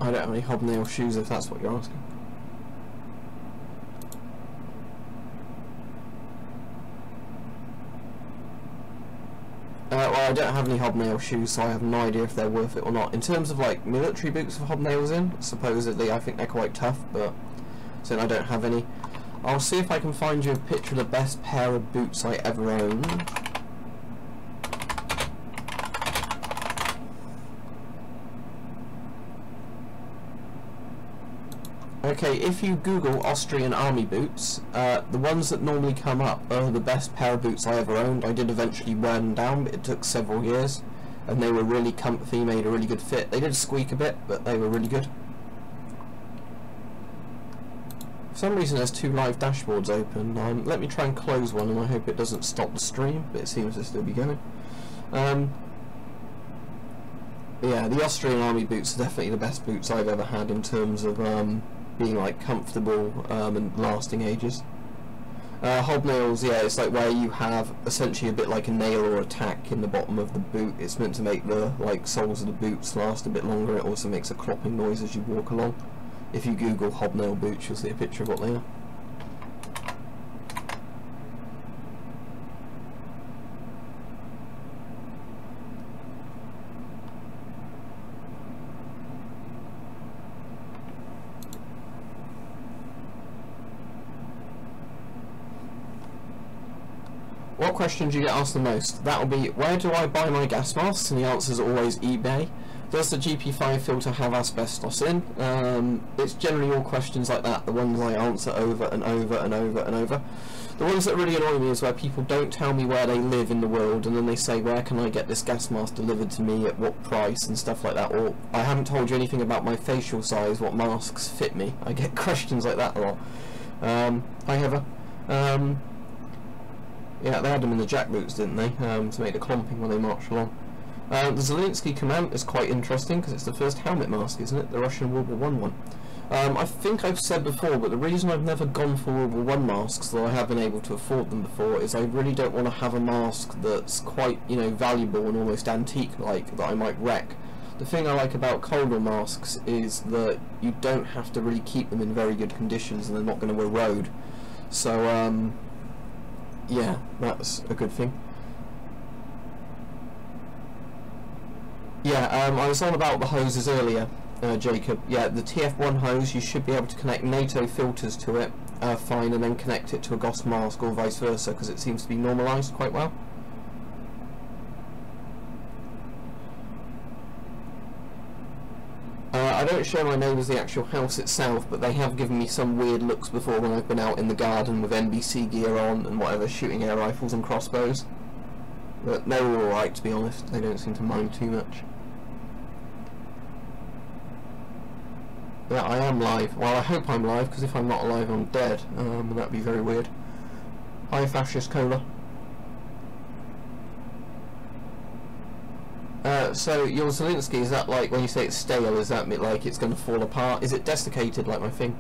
I don't have any hobnail shoes if that's what you're asking. Well, I don't have any hobnail shoes, so I have no idea if they're worth it or not. In terms of like military boots with hobnails in, supposedly I think they're quite tough, but so I don't have any. I'll see if I can find you a picture of the best pair of boots I ever owned. Okay, if you Google Austrian army boots, the ones that normally come up are the best pair of boots I ever owned. I did eventually wear them down, but it took several years, and they were really comfy, made a really good fit. They did squeak a bit, but they were really good. For some reason there's 2 live dashboards open. Let me try and close one, and I hope it doesn't stop the stream, but it seems to still be going. Yeah, the Austrian army boots are definitely the best boots I've ever had in terms of being like comfortable and lasting ages. Hobnails, yeah, it's like where you have essentially a bit like a nail or a tack in the bottom of the boot. It's meant to make the like soles of the boots last a bit longer. It also makes a clopping noise as you walk along. If you Google hobnail boots, you'll see a picture of what they are. What question do you get asked the most? That'll be, where do I buy my gas masks? And the answer is always eBay. Does the GP5 filter have asbestos in? It's generally all questions like that, the ones I answer over and over and over and over. The ones that really annoy me is where people don't tell me where they live in the world, and then they say, where can I get this gas mask delivered to me, at what price, and stuff like that. Or, I haven't told you anything about my facial size, what masks fit me. I get questions like that a lot. Hi Heather. Yeah, they had them in the jackboots, didn't they, to make the clomping when they marched along. The Zelensky command is quite interesting because it's the first helmet mask, isn't it? The Russian World War I one. I think I've said before, but the reason I've never gone for World War I masks, though I have been able to afford them before, is I really don't want to have a mask that's quite, you know, valuable and almost antique-like that I might wreck. The thing I like about Cold War masks is that you don't have to really keep them in very good conditions and they're not going to erode. So, yeah, that's a good thing. Yeah, I was on about the hoses earlier, Jacob. Yeah, the TF1 hose, you should be able to connect NATO filters to it fine, and then connect it to a GOS mask or vice versa, because it seems to be normalised quite well. I don't show my neighbours the actual house itself, but they have given me some weird looks before when I've been out in the garden with NBC gear on and whatever, shooting air rifles and crossbows. But they're all alright, to be honest. They don't seem to mind too much. Yeah, I am live. Well, I hope I'm live, because if I'm not alive, I'm dead. And that'd be very weird. Hi, Fascist Cola. So your Zelensky, is that like, when you say it's stale, is that like it's going to fall apart? Is it desiccated like my thing?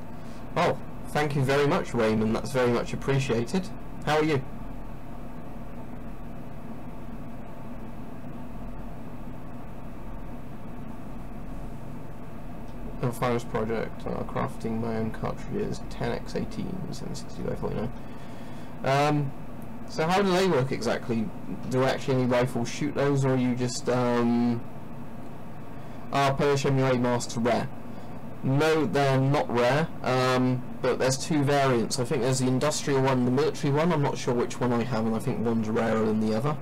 Oh, thank you very much, Raymond, that's very much appreciated. How are you? A Finest project, crafting my own cartridges, 10x18s and 6549. So how do they work exactly? Do actually any rifles shoot those, or are you just Polish MUA masks rare? No, they're not rare, but there's 2 variants. I think there's the industrial one, the military one. I'm not sure which one I have, and I think one's rarer than the other.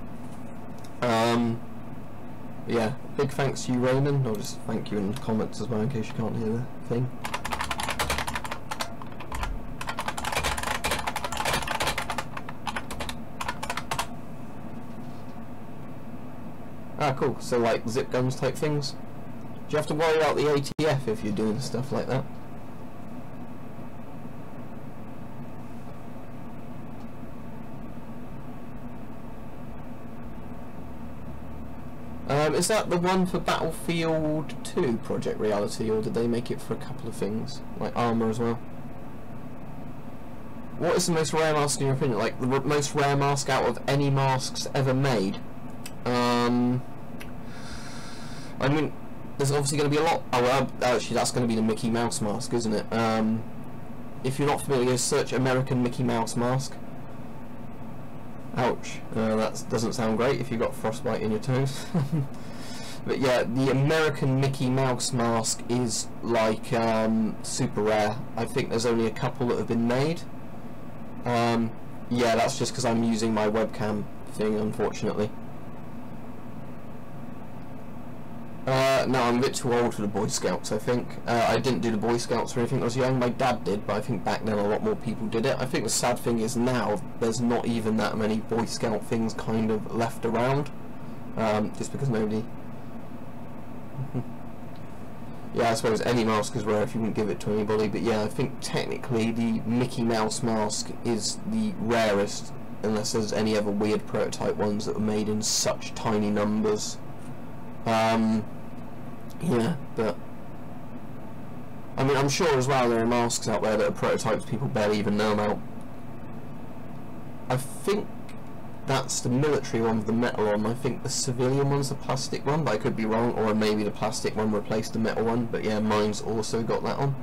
Yeah, big thanks to you, Raymond. I'll just thank you in the comments as well, in case you can't hear the thing. Ah, cool. So like zip guns type things. Do you have to worry about the ATF if you're doing stuff like that? Is that the one for Battlefield 2 Project Reality, or did they make it for a couple of things, like armour as well? what is the most rare mask in your opinion? Like the most rare mask out of any masks ever made? I mean, there's obviously going to be a lot. Oh, well, actually, that's going to be the Mickey Mouse mask, isn't it? If you're not familiar, search American Mickey Mouse mask. Ouch. That doesn't sound great if you've got frostbite in your toes. But yeah, the American Mickey Mouse mask is like super rare. I think there's only a couple that have been made. Yeah, that's just because I'm using my webcam thing, unfortunately. No, I'm a bit too old for the Boy Scouts, I think. I didn't do the Boy Scouts or anything when I was young. My dad did, but I think back then a lot more people did it. I think the sad thing is now there's not even that many Boy Scout things kind of left around. Just because nobody... Yeah, I suppose any mask is rare if you wouldn't give it to anybody, but yeah, I think technically the Mickey Mouse mask is the rarest, unless there's any other weird prototype ones that were made in such tiny numbers. Yeah, but I mean, I'm sure as well there are masks out there that are prototypes people barely even know about. I think that's the military one with the metal on. I think the civilian one's the plastic one, but I could be wrong, or maybe the plastic one replaced the metal one, but yeah, mine's also got that on.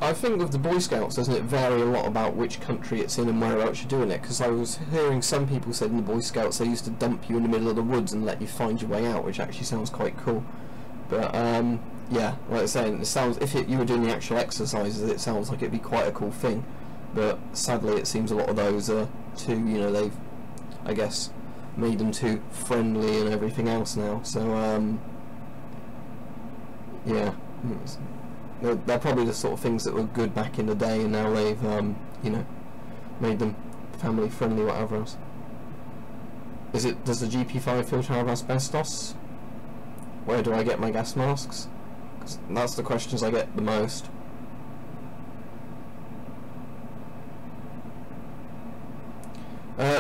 I think with the Boy Scouts, doesn't it vary a lot about which country it's in and whereabouts you're doing it? Because I was hearing some people said in the Boy Scouts they used to dump you in the middle of the woods and let you find your way out, which actually sounds quite cool. But yeah, like I was saying, it sounds, if you were doing the actual exercises, it sounds like it'd be quite a cool thing. But sadly, it seems a lot of those are too, you know, they've, I guess, made them too friendly and everything else now. So yeah. They're probably the sort of things that were good back in the day, and now they've, you know, made them family friendly, whatever else. Does the GP5 filter have asbestos? Where do I get my gas masks? 'Cause that's the questions I get the most.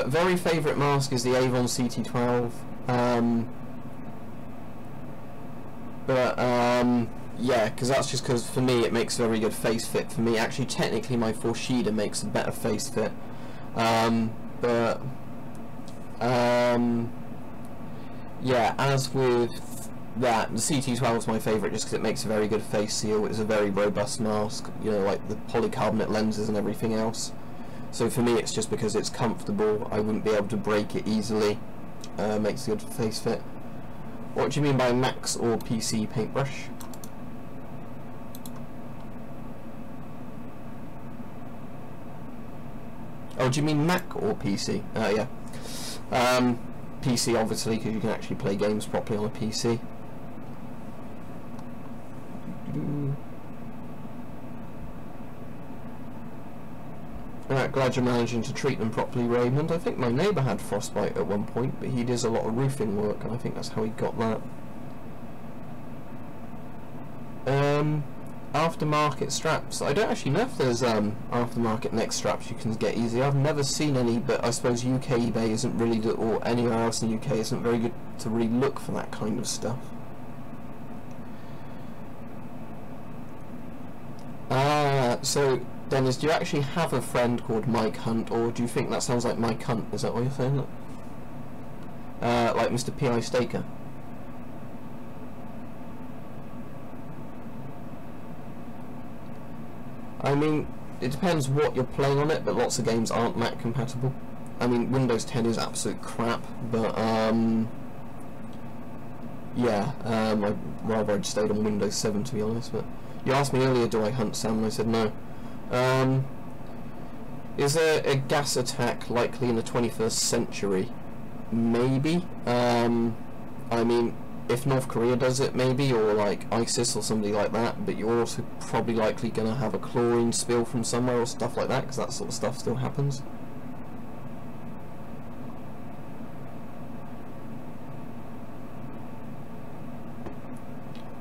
Very favourite mask is the Avon CT12. Yeah, because that's just because for me it makes a very good face fit for me. Actually, technically my Forshida makes a better face fit. Yeah, as with that, the CT12 is my favourite just because it makes a very good face seal. It's a very robust mask, you know, like the polycarbonate lenses and everything else. So for me it's just because it's comfortable, I wouldn't be able to break it easily. Makes a good face fit. What do you mean by Max or PC paintbrush? Oh, do you mean Mac or PC? Yeah. PC obviously, because you can actually play games properly on a PC. Glad you're managing to treat them properly, Raymond. I think my neighbour had frostbite at one point, but he does a lot of roofing work, and I think that's how he got that. Aftermarket straps. I don't actually know if there's aftermarket neck straps you can get easily. I've never seen any, but I suppose UK eBay isn't really, or anywhere else in the UK isn't very good to really look for that kind of stuff. So Dennis, do you actually have a friend called Mike Hunt, or do you think that sounds like Mike Hunt? Is that what you're saying? Like Mr. P.I. Staker? I mean, it depends what you're playing on it, but lots of games aren't Mac compatible. I mean, Windows 10 is absolute crap, but yeah, I'd rather I'd stayed on Windows 7 to be honest. But you asked me earlier, do I hunt Sam? And I said no. Is there a gas attack likely in the 21st century? Maybe. I mean, if North Korea does it, maybe, or like ISIS or somebody like that, but you're also probably likely going to have a chlorine spill from somewhere or stuff like that, because that sort of stuff still happens.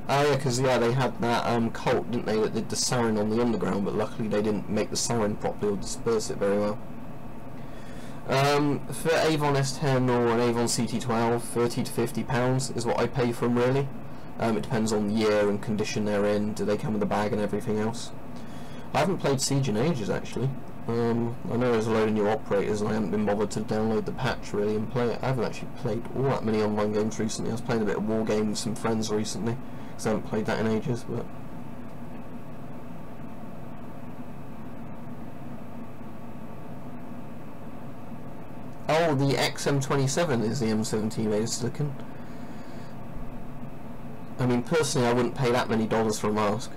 Oh yeah, because yeah, they had that cult, didn't they, that did the sarin on the underground, but luckily they didn't make the sarin properly or disperse it very well. For Avon S10 or an Avon CT12, £30 to £50 is what I pay for them, really. It depends on the year and condition they're in, do they come with a bag and everything else. I haven't played Siege in ages, actually. I know there's a load of new operators and I haven't been bothered to download the patch really and play it. I haven't actually played all that many online games recently. I was playing a bit of War Game with some friends recently, because I haven't played that in ages, but... Oh, the XM27 is the M17 made of silicon. I mean, personally, I wouldn't pay that many dollars for a mask.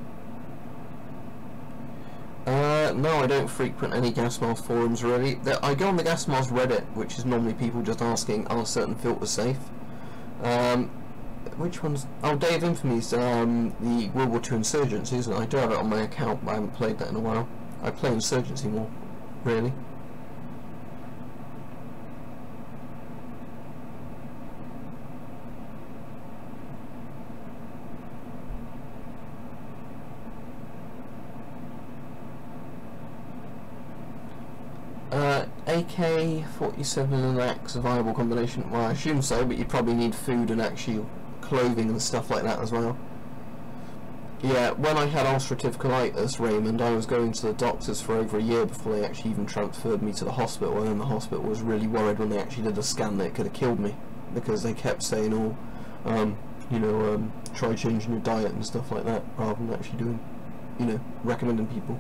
No, I don't frequent any gas mask forums, really. I go on the gas mask Reddit, which is normally people just asking, are certain filters safe? Which one's... Oh, Day of Infamy's the World War II Insurgency, isn't it? I do have it on my account, but I haven't played that in a while. I play Insurgency more, really. AK-47 and an axe, a viable combination? Well, I assume so, but you probably need food and actual clothing and stuff like that as well. Yeah, when I had ulcerative colitis, Raymond, I was going to the doctors for over a year before they actually even transferred me to the hospital, and then the hospital was really worried when they actually did the scan that it could have killed me, because they kept saying, oh, you know, try changing your diet and stuff like that, rather than actually doing, you know, recommending people.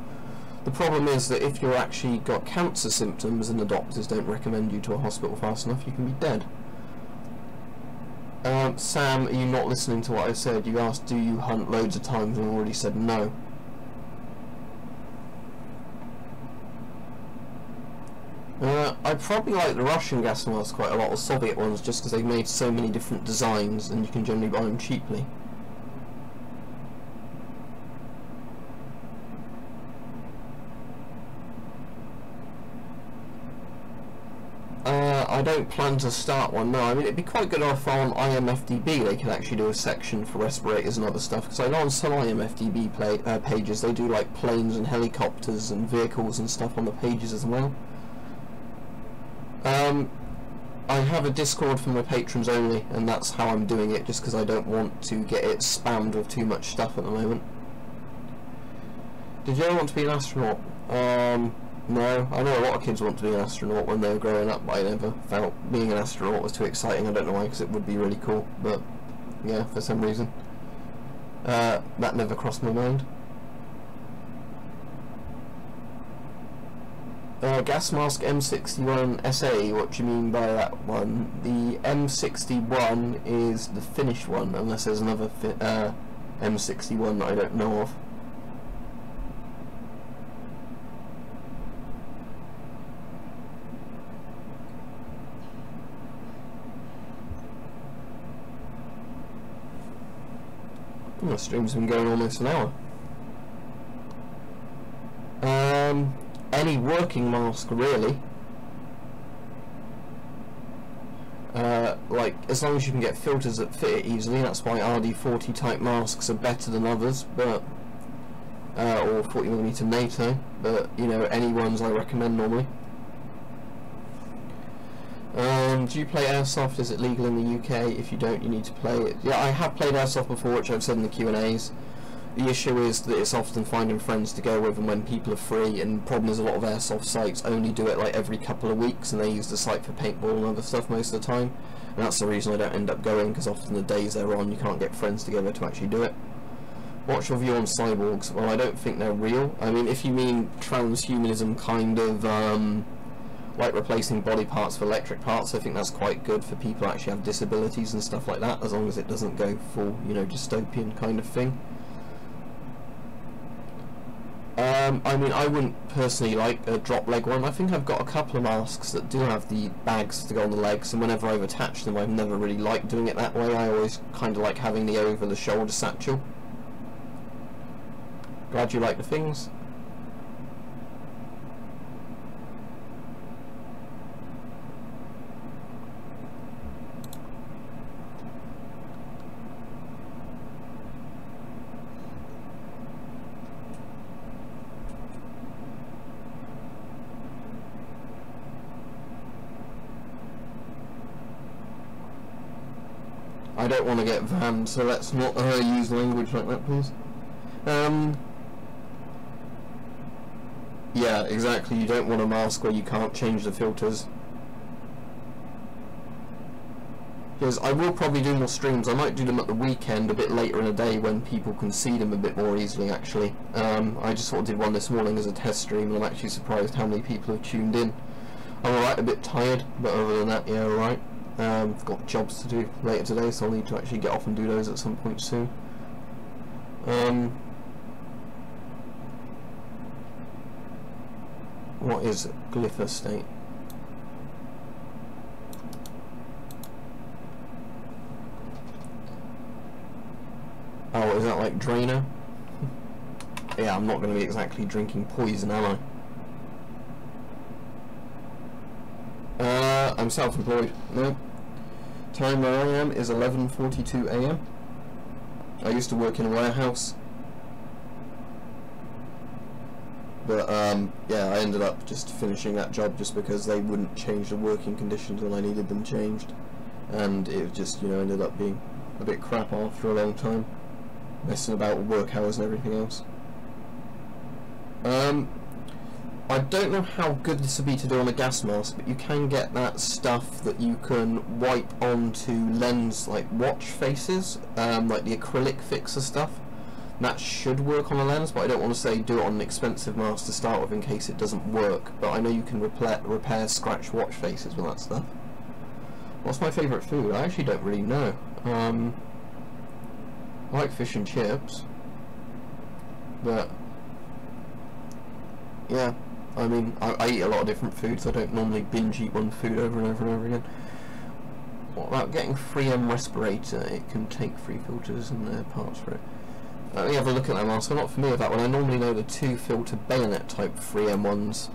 The problem is that if you've actually got cancer symptoms and the doctors don't recommend you to a hospital fast enough, you can be dead. Sam, are you not listening to what I said? You asked, do you hunt loads of times, and I already said no. I probably like the Russian gas masks quite a lot, or Soviet ones, just because they've made so many different designs and you can generally buy them cheaply. I don't plan to start one, no. I mean, it'd be quite good if on IMFDB they could actually do a section for respirators and other stuff, because I know on some IMFDB pages they do like planes and helicopters and vehicles and stuff on the pages as well. I have a Discord for my patrons only, and that's how I'm doing it, just because I don't want to get it spammed with too much stuff at the moment. Did you ever want to be an astronaut? No, I know a lot of kids want to be an astronaut when they were growing up, but I never felt being an astronaut was too exciting. I don't know why, because it would be really cool, but yeah, for some reason that never crossed my mind. Gas mask M61 SA, what do you mean by that one? The M61 is the finished one, unless there's another M61 that I don't know of. The stream's been going almost an hour. Any working mask, really. Like, as long as you can get filters that fit it easily, that's why RD40 type masks are better than others, but or 40mm NATO, but you know, any ones I recommend normally. Do you play Airsoft? Is it legal in the UK? If you don't, you need to play it. Yeah, I have played Airsoft before, which I've said in the Q&As. The issue is that it's often finding friends to go with and when people are free, and the problem is a lot of Airsoft sites only do it like every couple of weeks, and they use the site for paintball and other stuff most of the time, and that's the reason I don't end up going, because often the days they're on you can't get friends together to actually do it. What's your view on cyborgs? Well, I don't think they're real. I mean, if you mean transhumanism kind of like replacing body parts for electric parts, I think that's quite good for people who actually have disabilities and stuff like that, as long as it doesn't go full, you know, dystopian kind of thing. I mean, I wouldn't personally like a drop leg one. I think I've got a couple of masks that do have the bags to go on the legs, and whenever I've attached them, I've never really liked doing it that way. I always kind of like having the over-the-shoulder satchel. Glad you like the things. I don't want to get banned, so let's not use language like that, please. Yeah, exactly, you don't want a mask where you can't change the filters. Because I will probably do more streams. I might do them at the weekend, a bit later in the day, when people can see them a bit more easily, actually. I just sort of did one this morning as a test stream, and I'm actually surprised how many people have tuned in. I'm alright, a bit tired, but other than that, yeah, alright. I've got jobs to do later today, so I'll need to actually get off and do those at some point soon. What is glyphosate? Oh, is that like Drainer? Yeah, I'm not going to be exactly drinking poison, am I? I'm self-employed. No. Time where I am is 11:42 AM. I used to work in a warehouse. But, yeah, I ended up just finishing that job just because they wouldn't change the working conditions when I needed them changed. And it just, you know, ended up being a bit crap after a long time. Messing about with work hours and everything else. I don't know how good this would be to do on a gas mask, but you can get that stuff that you can wipe onto lens, like watch faces, like the acrylic fixer stuff. And that should work on a lens, but I don't want to say do it on an expensive mask to start with in case it doesn't work. But I know you can repair scratch watch faces with that stuff. What's my favourite food? I actually don't really know. I like fish and chips, but yeah. I mean, I eat a lot of different foods. I don't normally binge eat one food over and over and over again. What about getting 3M respirator? It can take 3 filters and their parts for it. Let me have a look at that mask. I'm not familiar with that one. I normally know the 2 filter bayonet type 3M ones.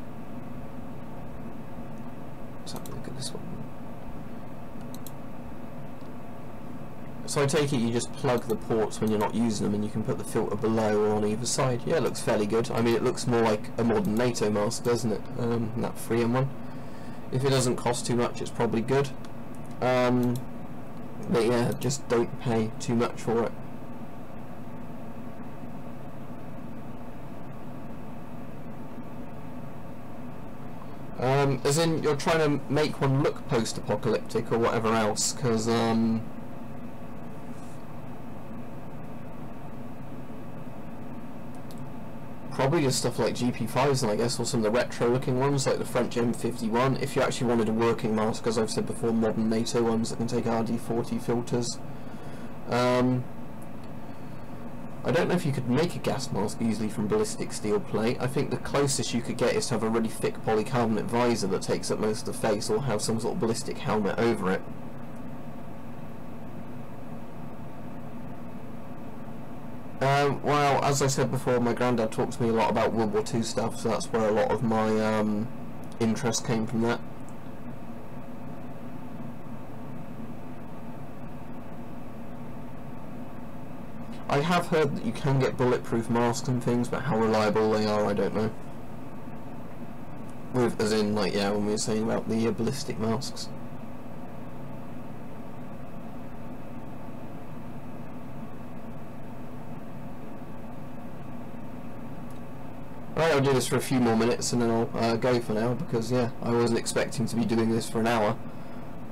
Let's have a look at this one. So I take it you just plug the ports when you're not using them, and you can put the filter below or on either side. Yeah, it looks fairly good. I mean, it looks more like a modern NATO mask, doesn't it? That 3M one. If it doesn't cost too much, it's probably good. But yeah, just don't pay too much for it. As in, you're trying to make one look post-apocalyptic or whatever else, because probably just stuff like GP5s, and I guess, or some of the retro-looking ones, like the French M51. If you actually wanted a working mask, as I've said before, modern NATO ones that can take RD40 filters. I don't know if you could make a gas mask easily from ballistic steel plate. I think the closest you could get is to have a really thick polycarbonate visor that takes up most of the face, or have some sort of ballistic helmet over it. Well, as I said before, my granddad talked to me a lot about World War II stuff, so that's where a lot of my interest came from that. I have heard that you can get bulletproof masks and things, but how reliable they are, I don't know. As in, like, yeah, when we were saying about the ballistic masks. Right, I'll do this for a few more minutes and then I'll go for now, because yeah, I wasn't expecting to be doing this for an hour.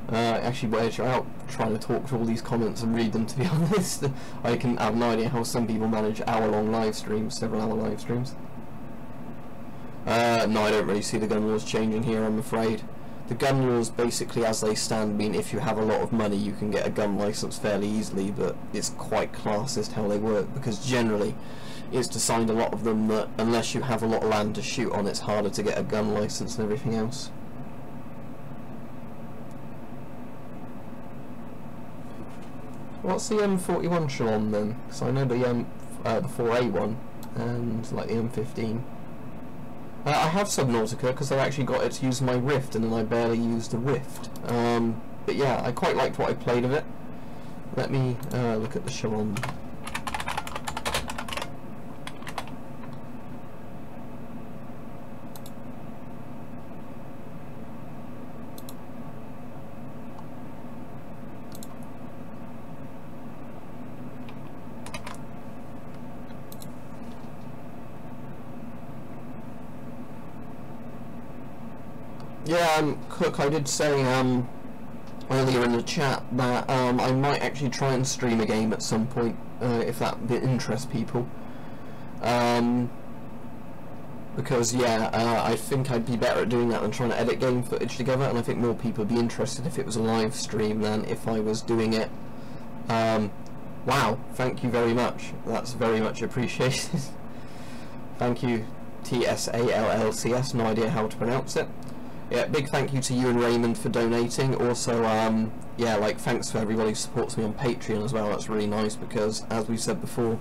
Actually, wedge out trying to talk to all these comments and read them, to be honest. I have no idea how some people manage hour-long live streams, several-hour live streams. No, I don't really see the gun laws changing here, I'm afraid. the gun laws basically as they stand mean if you have a lot of money you can get a gun license fairly easily, but it's quite classist how they work, because generally it's designed, a lot of them, that unless you have a lot of land to shoot on, it's harder to get a gun license and everything else. What's the M41 Shalom then? Because I know the 4A one and like the M15. I have Subnautica because I actually got it to use my Rift, and then I barely used the Rift. But yeah, I quite liked what I played of it. Let me look at the Shalom. Yeah, Cook, I did say earlier in the chat that I might actually try and stream a game at some point, if that interests people. Because yeah, I think I'd be better at doing that than trying to edit game footage together, and I think more people would be interested if it was a live stream than if I was doing it. Wow, thank you very much. That's very much appreciated. Thank you, TSALLCS, no idea how to pronounce it. Yeah, big thank you to you and Raymond for donating. Also, yeah, like, thanks for everybody who supports me on Patreon as well. That's really nice, because as we said before,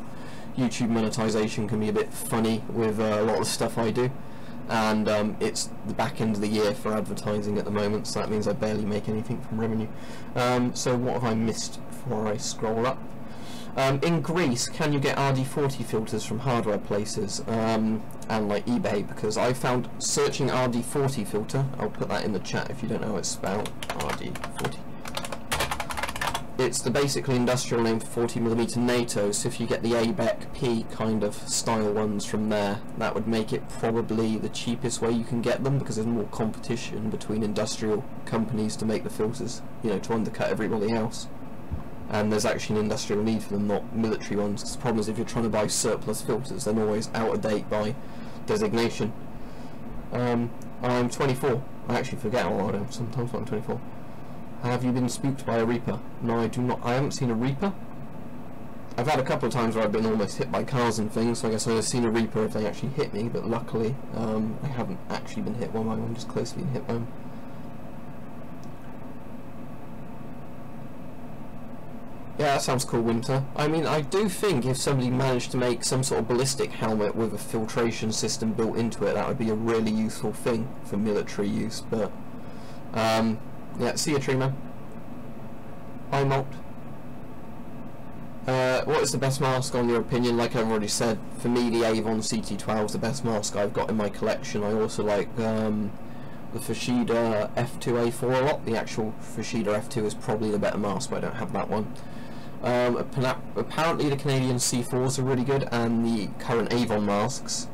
YouTube monetization can be a bit funny with a lot of the stuff I do, and it's the back end of the year for advertising at the moment, so that means I barely make anything from revenue. So what have I missed before I scroll up? In Greece, can you get RD40 filters from hardware places and like eBay? Because I found, searching RD40 filter, I'll put that in the chat if you don't know how it's spelled, RD40. It's the basically industrial name for 40mm NATO, so if you get the ABEC P kind of style ones from there, that would make it probably the cheapest way you can get them, because there's more competition between industrial companies to make the filters, you know, to undercut everybody else. And there's actually an industrial need for them, not military ones, because the problem is if you're trying to buy surplus filters, they're always out of date by designation. I'm 24. I actually forget how old I am sometimes when I'm 24. Have you been spooked by a Reaper? No, I do not. I haven't seen a Reaper. I've had a couple of times where I've been almost hit by cars and things, so I guess I've seen a Reaper if they actually hit me, but luckily I haven't actually been hit by one. I'm just close to being hit by one. Yeah, that sounds cool, Winter. I mean, I do think if somebody managed to make some sort of ballistic helmet with a filtration system built into it, that would be a really useful thing for military use, but yeah, see you, Tree Man. Bye, Molt. What is the best mask on your opinion? Like I've already said, for me the Avon CT12 is the best mask I've got in my collection. I also like the Fushida F2A4 a lot. The actual Fushida F2 is probably the better mask, but I don't have that one. Apparently the Canadian C4s are really good, and the current Avon masks.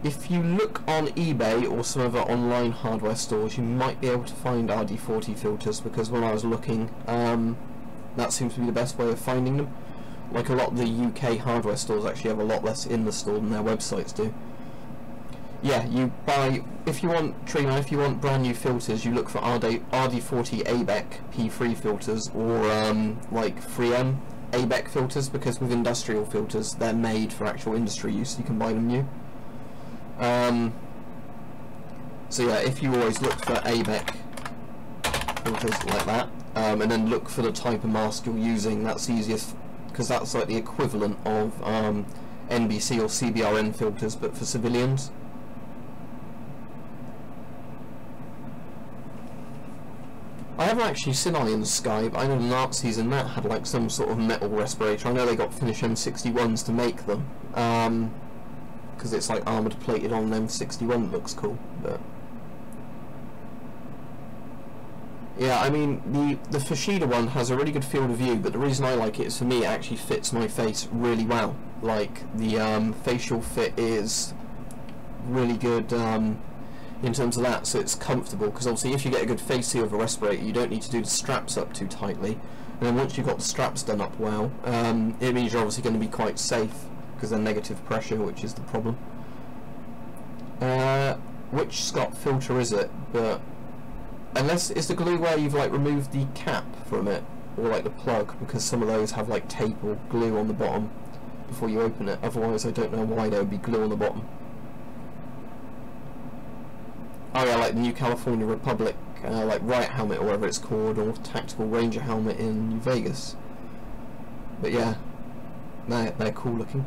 If you look on eBay or some other online hardware stores, you might be able to find RD40 filters, because when I was looking, that seems to be the best way of finding them. Like, a lot of the UK hardware stores actually have a lot less in the store than their websites do. Yeah, you buy, if you want, Trina, if you want brand new filters, you look for RD40 ABEC P3 filters, or like 3M ABEC filters, because with industrial filters, they're made for actual industry use, you can buy them new. So yeah, if you always look for ABEC filters like that, and then look for the type of mask you're using, that's easiest, because that's like the equivalent of NBC or CBRN filters, but for civilians. I haven't actually seen Eye in the Sky, but I know the Nazis in that had like some sort of metal respirator. I know they got Finnish M61s to make them, because it's like armoured plated on an M61, looks cool, but yeah, I mean, the Fushida one has a really good field of view, but the reason I like it is, for me, it actually fits my face really well. Like, the facial fit is really good in terms of that, so it's comfortable, because obviously if you get a good face seal of a respirator, you don't need to do the straps up too tightly, and then once you've got the straps done up well, it means you're obviously going to be quite safe, because they're negative pressure, which is the problem. Which Scott filter is it? But unless it's the glue where you've like removed the cap from it, or like the plug, because some of those have like tape or glue on the bottom before you open it. Otherwise, I don't know why there would be glue on the bottom. Oh yeah, like the New California Republic, like riot helmet or whatever it's called, or tactical ranger helmet in New Vegas. But yeah, they're cool looking.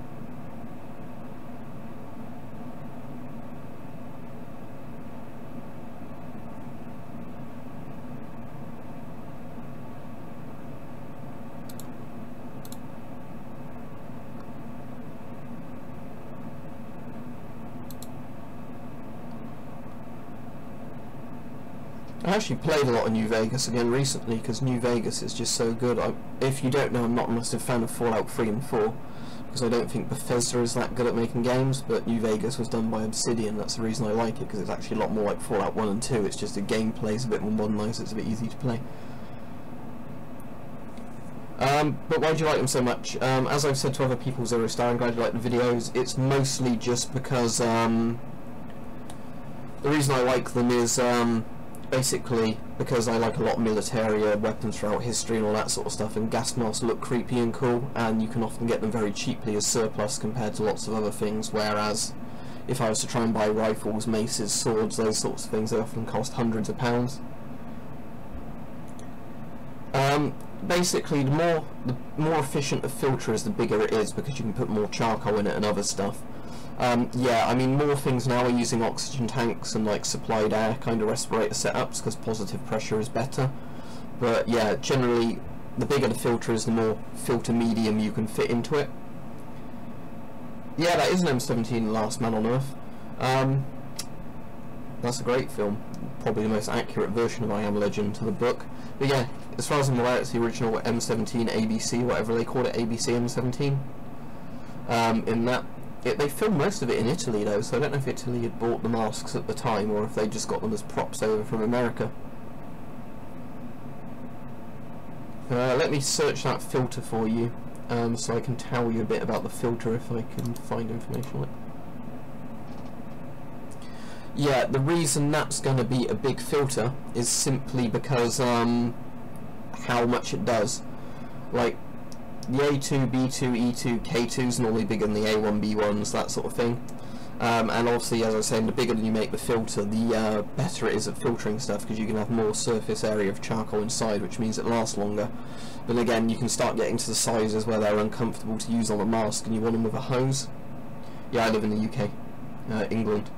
I actually played a lot of New Vegas again recently because New Vegas is just so good. If you don't know, I'm not a massive fan of Fallout 3 and 4 because I don't think Bethesda is that good at making games, but New Vegas was done by Obsidian. That's the reason I like it, because it's actually a lot more like Fallout 1 and 2. It's just the gameplay is a bit more modernised, it's a bit easy to play. But why do you like them so much? As I've said to other people, Zero Star, I'm glad you like the videos. It's mostly just because the reason I like them is basically because I like a lot of military weapons throughout history and all that sort of stuff, and gas masks look creepy and cool, and you can often get them very cheaply as surplus compared to lots of other things, whereas if I was to try and buy rifles, maces, swords, those sorts of things, they often cost hundreds of pounds. Basically, the more efficient a filter is, the bigger it is, because you can put more charcoal in it and other stuff. Yeah, I mean, more things now are using oxygen tanks and like supplied air kind of respirator setups because positive pressure is better. But yeah, generally, the bigger the filter is, the more filter medium you can fit into it. Yeah, that is an M17, The Last Man on Earth. That's a great film. Probably the most accurate version of I Am Legend to the book. But yeah, as far as I'm aware, it's the original M17 ABC, whatever they call it, ABC M17. In that, they filmed most of it in Italy though, so I don't know if Italy had bought the masks at the time or if they just got them as props over from America. Let me search that filter for you, so I can tell you a bit about the filter if I can find information on it. Yeah, the reason that's going to be a big filter is simply because how much it does. Like, the A2, B2, E2, K2 is normally bigger than the A1, B1s, that sort of thing. And obviously, as I was saying, the bigger you make the filter, the better it is at filtering stuff, because you can have more surface area of charcoal inside, which means it lasts longer. But again, you can start getting to the sizes where they're uncomfortable to use on a mask and you want them with a hose. Yeah, I live in the UK, England.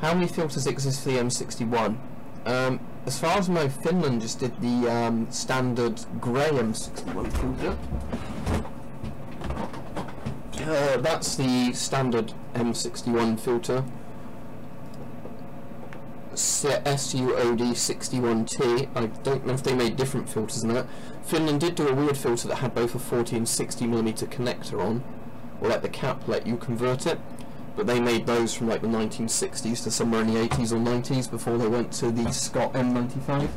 How many filters exist for the M61? As far as I know, Finland just did the standard grey M61 filter. That's the standard M61 filter. SUOD 61T. I don't know if they made different filters than that. Finland did do a weird filter that had both a 40 and 60mm connector on, or let the cap let you convert it. But they made those from like the 1960s to somewhere in the 80s or 90s before they went to the Scott M95.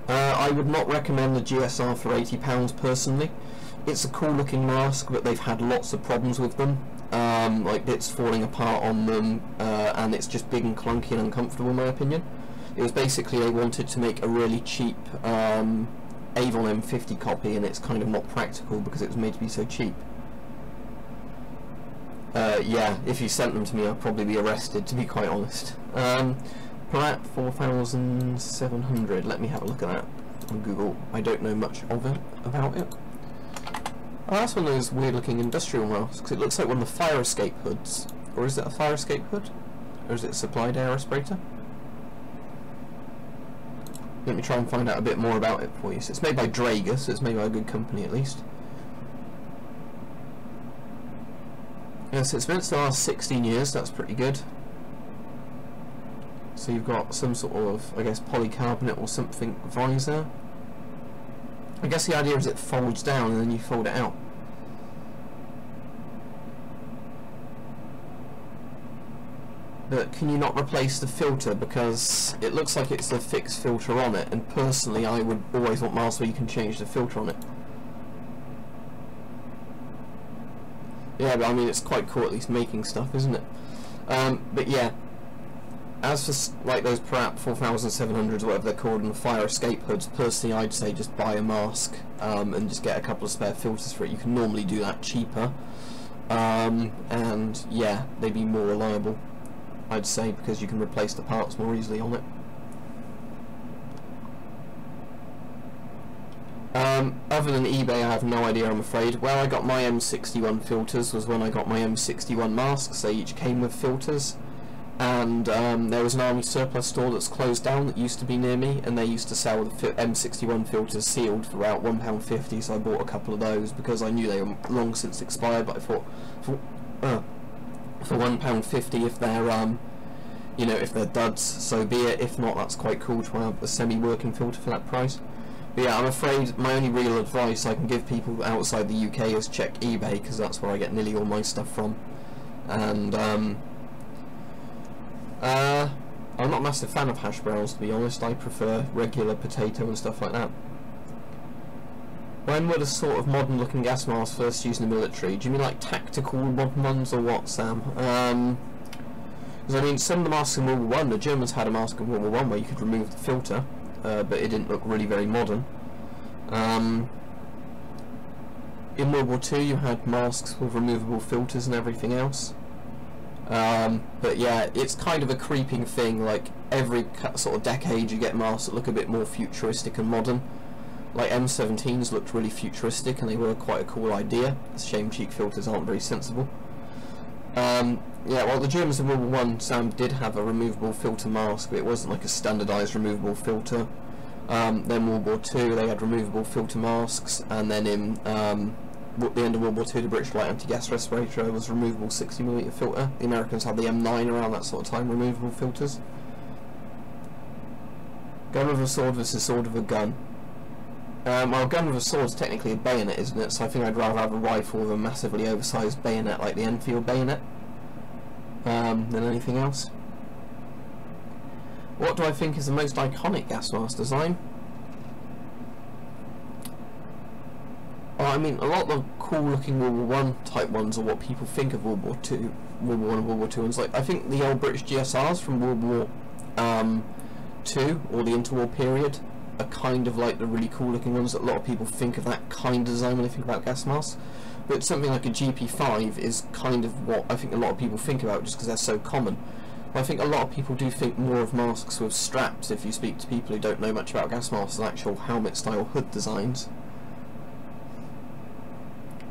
I would not recommend the GSR for £80 personally. It's a cool looking mask, but they've had lots of problems with them, like bits falling apart on them, and it's just big and clunky and uncomfortable in my opinion. It was basically they wanted to make a really cheap Avon M50 copy, and it's kind of not practical because it was made to be so cheap. Yeah, if you sent them to me I'd probably be arrested, to be quite honest. Plat 4700, let me have a look at that on Google. I don't know much of it, about it. Oh, that's one of those weird looking industrial masks. It looks like one of the fire escape hoods. Or is it a fire escape hood? Or is it a supplied air respirator? Let me try and find out a bit more about it for you. So it's made by Draeger, so it's made by a good company at least. Yeah, so it's meant to last 16 years, that's pretty good. So you've got some sort of, I guess, polycarbonate or something visor. I guess the idea is it folds down and then you fold it out. But can you not replace the filter, because it looks like it's a fixed filter on it, and personally I would always want masks where you can change the filter on it. Yeah, but I mean, it's quite cool at least making stuff, isn't it? But yeah, as for like those Parat 4700s or whatever they're called and the fire escape hoods, personally I'd say just buy a mask and just get a couple of spare filters for it. You can normally do that cheaper, and yeah, they'd be more reliable, I'd say, because you can replace the parts more easily on it. Other than eBay, I have no idea, I'm afraid. Where I got my M61 filters was when I got my M61 masks. They each came with filters, and there was an army surplus store that's closed down that used to be near me, and they used to sell the M61 filters sealed for about £1.50, so I bought a couple of those because I knew they were long since expired, but I thought for £1.50, if they're you know, if they're duds, so be it. If not, that's quite cool to have a semi-working filter for that price. But yeah, I'm afraid my only real advice I can give people outside the UK is check eBay, because that's where I get nearly all my stuff from. And I'm not a massive fan of hash browns, to be honest. I prefer regular potato and stuff like that. When were the sort of modern looking gas masks first used in the military? Do you mean like tactical modern ones or what, Sam? Because I mean, some of the masks in World War I, the Germans had a mask in World War I where you could remove the filter. But it didn't look really very modern. In World War II you had masks with removable filters and everything else. But yeah, it's kind of a creeping thing. Like every sort of decade you get masks that look a bit more futuristic and modern. Like M17s looked really futuristic and they were quite a cool idea. It's a shame cheek filters aren't very sensible. Yeah, well, the Germans in World War I, Sam, did have a removable filter mask, but it wasn't like a standardised removable filter. Then World War II, they had removable filter masks, and then in the end of World War II, the British light anti-gas respirator was removable 60mm filter. The Americans had the M9 around that sort of time, removable filters. Gun with a sword versus sword with a gun. Well, gun with a sword is technically a bayonet, isn't it? So I think I'd rather have a rifle with a massively oversized bayonet like the Enfield bayonet than anything else. What do I think is the most iconic gas mask design? Well, I mean, a lot of the cool looking World War I type ones are what people think of World War II, World War I and World War II ones. Like, I think the old British GSRs from World War II, or the interwar period, are kind of like the really cool looking ones that a lot of people think of that kind of design when they think about gas masks. But something like a GP5 is kind of what I think a lot of people think about just because they're so common. I think a lot of people do think more of masks with straps if you speak to people who don't know much about gas masks than actual helmet style hood designs.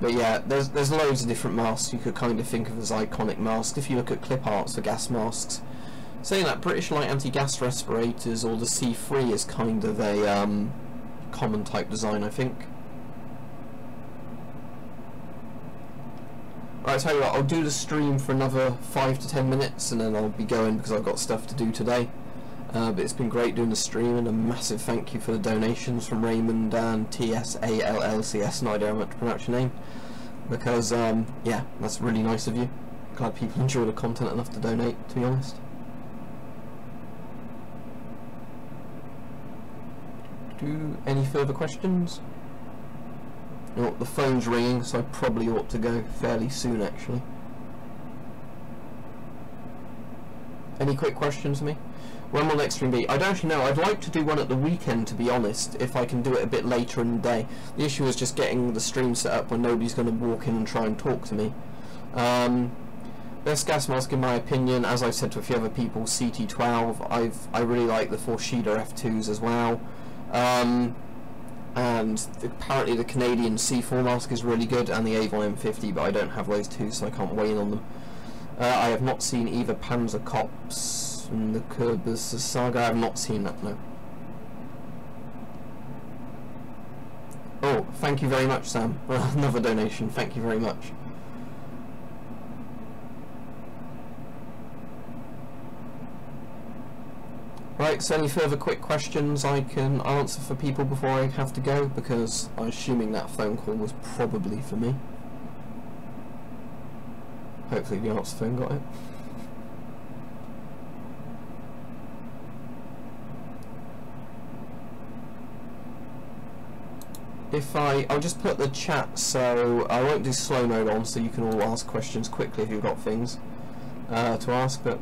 But yeah, there's loads of different masks you could kind of think of as iconic masks. If you look at clip arts for gas masks, saying that British light anti-gas respirators or the C3 is kind of a common type design, I think. Right, I'll tell you what, I'll do the stream for another 5 to 10 minutes and then I'll be going because I've got stuff to do today. But it's been great doing the stream, and a massive thank you for the donations from Raymond and TSALLCS, no idea how much to pronounce your name, because yeah, that's really nice of you. Glad people enjoy the content enough to donate, to be honest. Any further questions? Oh, the phone's ringing, so I probably ought to go fairly soon, actually. Any quick questions for me? When will next stream be? I don't actually know. I'd like to do one at the weekend, to be honest, if I can do it a bit later in the day. The issue is just getting the stream set up when nobody's going to walk in and try and talk to me. Best gas mask in my opinion, as I've said to a few other people, CT12. I really like the Forshida F2s as well. And apparently the Canadian C4 mask is really good, and the Avon M50, but I don't have those two, so I can't weigh in on them. I have not seen either Panzer Cops and the Kerbers Saga. I have not seen that, no. Oh, thank you very much, Sam. Another donation, thank you very much. Right, so any further quick questions I can answer for people before I have to go, because I'm assuming that phone call was probably for me. Hopefully the answer phone got it. if I'll just put the chat, so I won't do slow mode on, so you can all ask questions quickly if you've got things to ask, but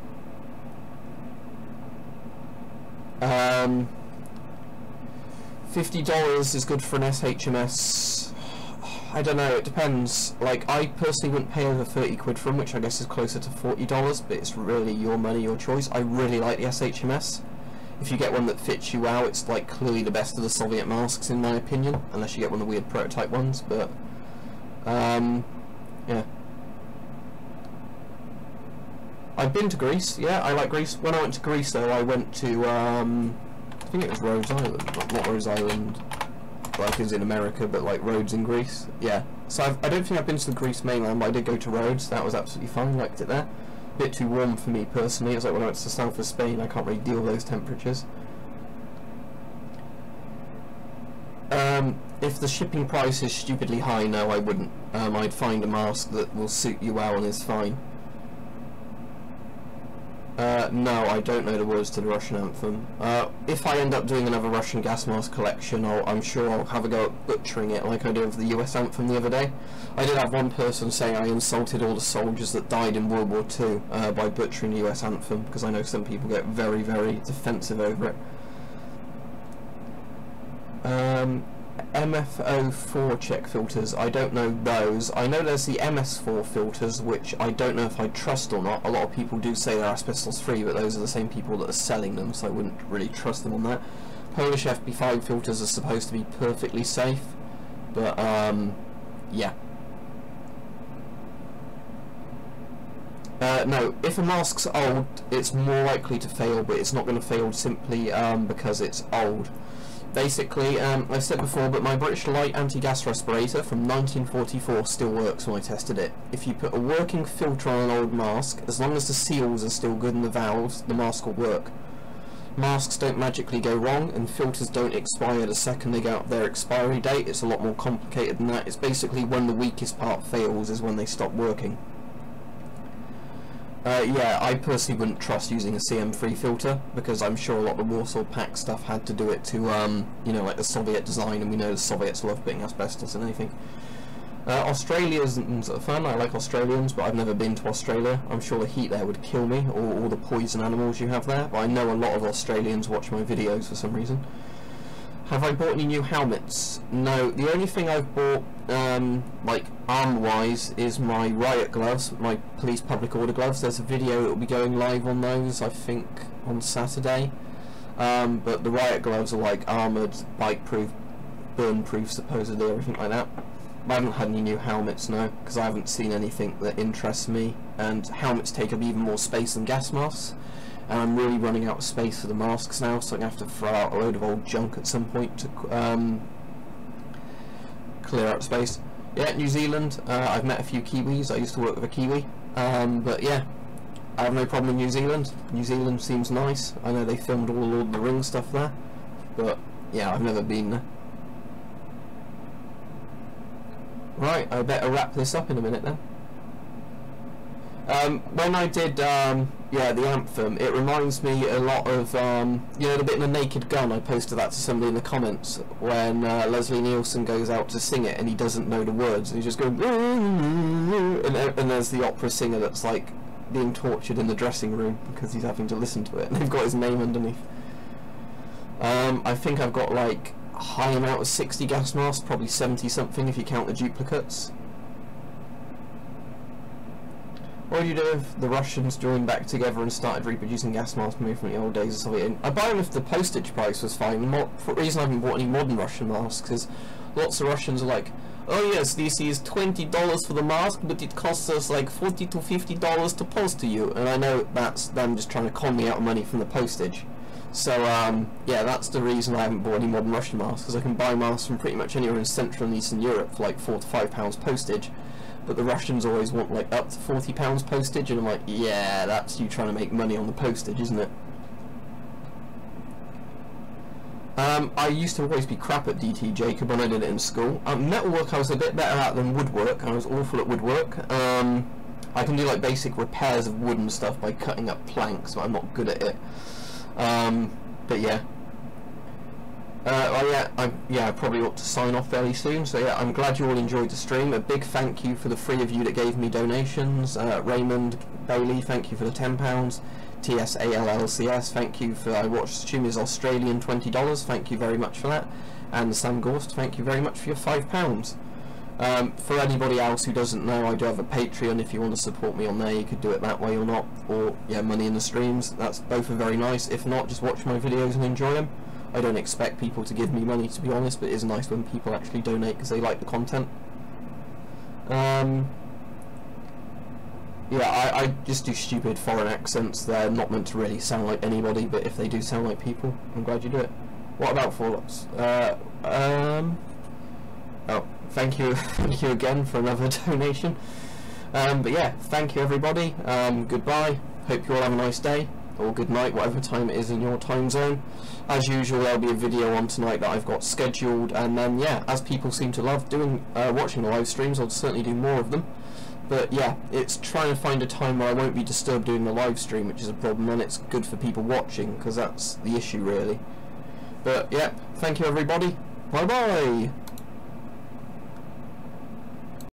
$50 is good for an SHMS. I don't know, it depends. Like, I personally wouldn't pay over 30 quid for them, which I guess is closer to $40, but it's really your money, your choice. I really like the SHMS. If you get one that fits you well, it's like clearly the best of the Soviet masks in my opinion, unless you get one of the weird prototype ones, but yeah. I've been to Greece, yeah, I like Greece. When I went to Greece though, I went to I think it was Rhodes Island, not Rhodes Island like as in America, but like Rhodes in Greece, yeah. So I don't think I've been to the Greece mainland, but I did go to Rhodes. That was absolutely fine, liked it there. Bit too warm for me personally. It's like when I went to the south of Spain, I can't really deal with those temperatures. If the shipping price is stupidly high, no, I wouldn't. I'd find a mask that will suit you well and is fine. No, I don't know the words to the Russian anthem. If I end up doing another Russian gas mask collection, I'm sure I'll have a go at butchering it like I did with the US anthem the other day. I did have one person saying I insulted all the soldiers that died in World War II by butchering the US anthem, because I know some people get very, very defensive over it. MFO4 check filters, I don't know those. I know there's the MS4 filters, which I don't know if I trust or not. A lot of people do say they're asbestos free, but those are the same people that are selling them, so I wouldn't really trust them on that. Polish FP5 filters are supposed to be perfectly safe, but yeah. No, if a mask's old, it's more likely to fail, but it's not going to fail simply because it's old. Basically, I've said before, but my British Light anti-gas respirator from 1944 still works when I tested it. If you put a working filter on an old mask, as long as the seals are still good and the valves, the mask will work. Masks don't magically go wrong, and filters don't expire the second they get out their expiry date. It's a lot more complicated than that. It's basically when the weakest part fails is when they stop working. Yeah, I personally wouldn't trust using a CM3 filter, because I'm sure a lot of the Warsaw Pact stuff had to do it to, you know, like the Soviet design, and we know the Soviets love putting asbestos in anything. Australia's fun. I like Australians, but I've never been to Australia. I'm sure the heat there would kill me, or all the poison animals you have there, but I know a lot of Australians watch my videos for some reason. Have I bought any new helmets? No, the only thing I've bought, like armor-wise, is my riot gloves, my police public order gloves. There's a video that will be going live on those, I think, on Saturday. But the riot gloves are like armoured, bite-proof, burn-proof, supposedly, everything like that. I haven't had any new helmets, no, because I haven't seen anything that interests me, and helmets take up even more space than gas masks. And I'm really running out of space for the masks now, so I'm going to have to throw out a load of old junk at some point to clear out space. Yeah, New Zealand, I've met a few Kiwis. I used to work with a Kiwi, but yeah, I have no problem with New Zealand. New Zealand seems nice. I know they filmed all the Lord of the Rings stuff there, but yeah, I've never been there. Right, I better wrap this up in a minute then. When I did, yeah, the anthem, it reminds me a lot of, you know, the bit in The Naked Gun. I posted that to somebody in the comments, when Leslie Nielsen goes out to sing it and he doesn't know the words, and he just goes, and there's the opera singer that's like being tortured in the dressing room because he's having to listen to it, and they've got his name underneath. I think I've got like a high amount of 60 gas masks, probably 70 something if you count the duplicates. What do you do if the Russians joined back together and started reproducing gas masks made from the old days of Soviet Union? I buy them if the postage price was fine. For the reason I haven't bought any modern Russian masks is lots of Russians are like, oh yes, this is $20 for the mask, but it costs us like $40 to $50 to post to you. And I know that's them just trying to con me out of money from the postage. So yeah, that's the reason I haven't bought any modern Russian masks, because I can buy masks from pretty much anywhere in Central and Eastern Europe for like £4 to £5 postage. But the Russians always want like up to £40 postage, and I'm like, yeah, that's you trying to make money on the postage, isn't it? I used to always be crap at DT Jacob when I did it in school. Metalwork I was a bit better at than woodwork. I was awful at woodwork. I can do like basic repairs of wood and stuff by cutting up planks, but I'm not good at it. But yeah. I probably ought to sign off fairly soon. So yeah, I'm glad you all enjoyed the stream. A big thank you for the 3 of you that gave me donations. Raymond Bailey, thank you for the £10. TSALLCS, thank you for, I assume is Australian $20. Thank you very much for that. And Sam Gorst, thank you very much for your £5. For anybody else who doesn't know, I do have a Patreon. If you want to support me on there, you could do it that way or not. Or yeah, money in the streams. That's both are very nice. If not, just watch my videos and enjoy them. I don't expect people to give me money, to be honest, but it is nice when people actually donate because they like the content. Yeah, I just do stupid foreign accents. They're not meant to really sound like anybody, but if they do sound like people, I'm glad you do it. What about Fallouts? Oh, thank you, thank you again for another donation. But yeah, thank you everybody. Goodbye. Hope you all have a nice day, or good night, whatever time it is in your time zone. As usual, there'll be a video on tonight that I've got scheduled, and then yeah, as people seem to love doing watching the live streams, I'll certainly do more of them. But yeah, it's trying to find a time where I won't be disturbed doing the live stream, which is a problem, and it's good for people watching, because that's the issue really. But yeah, thank you everybody. Bye bye.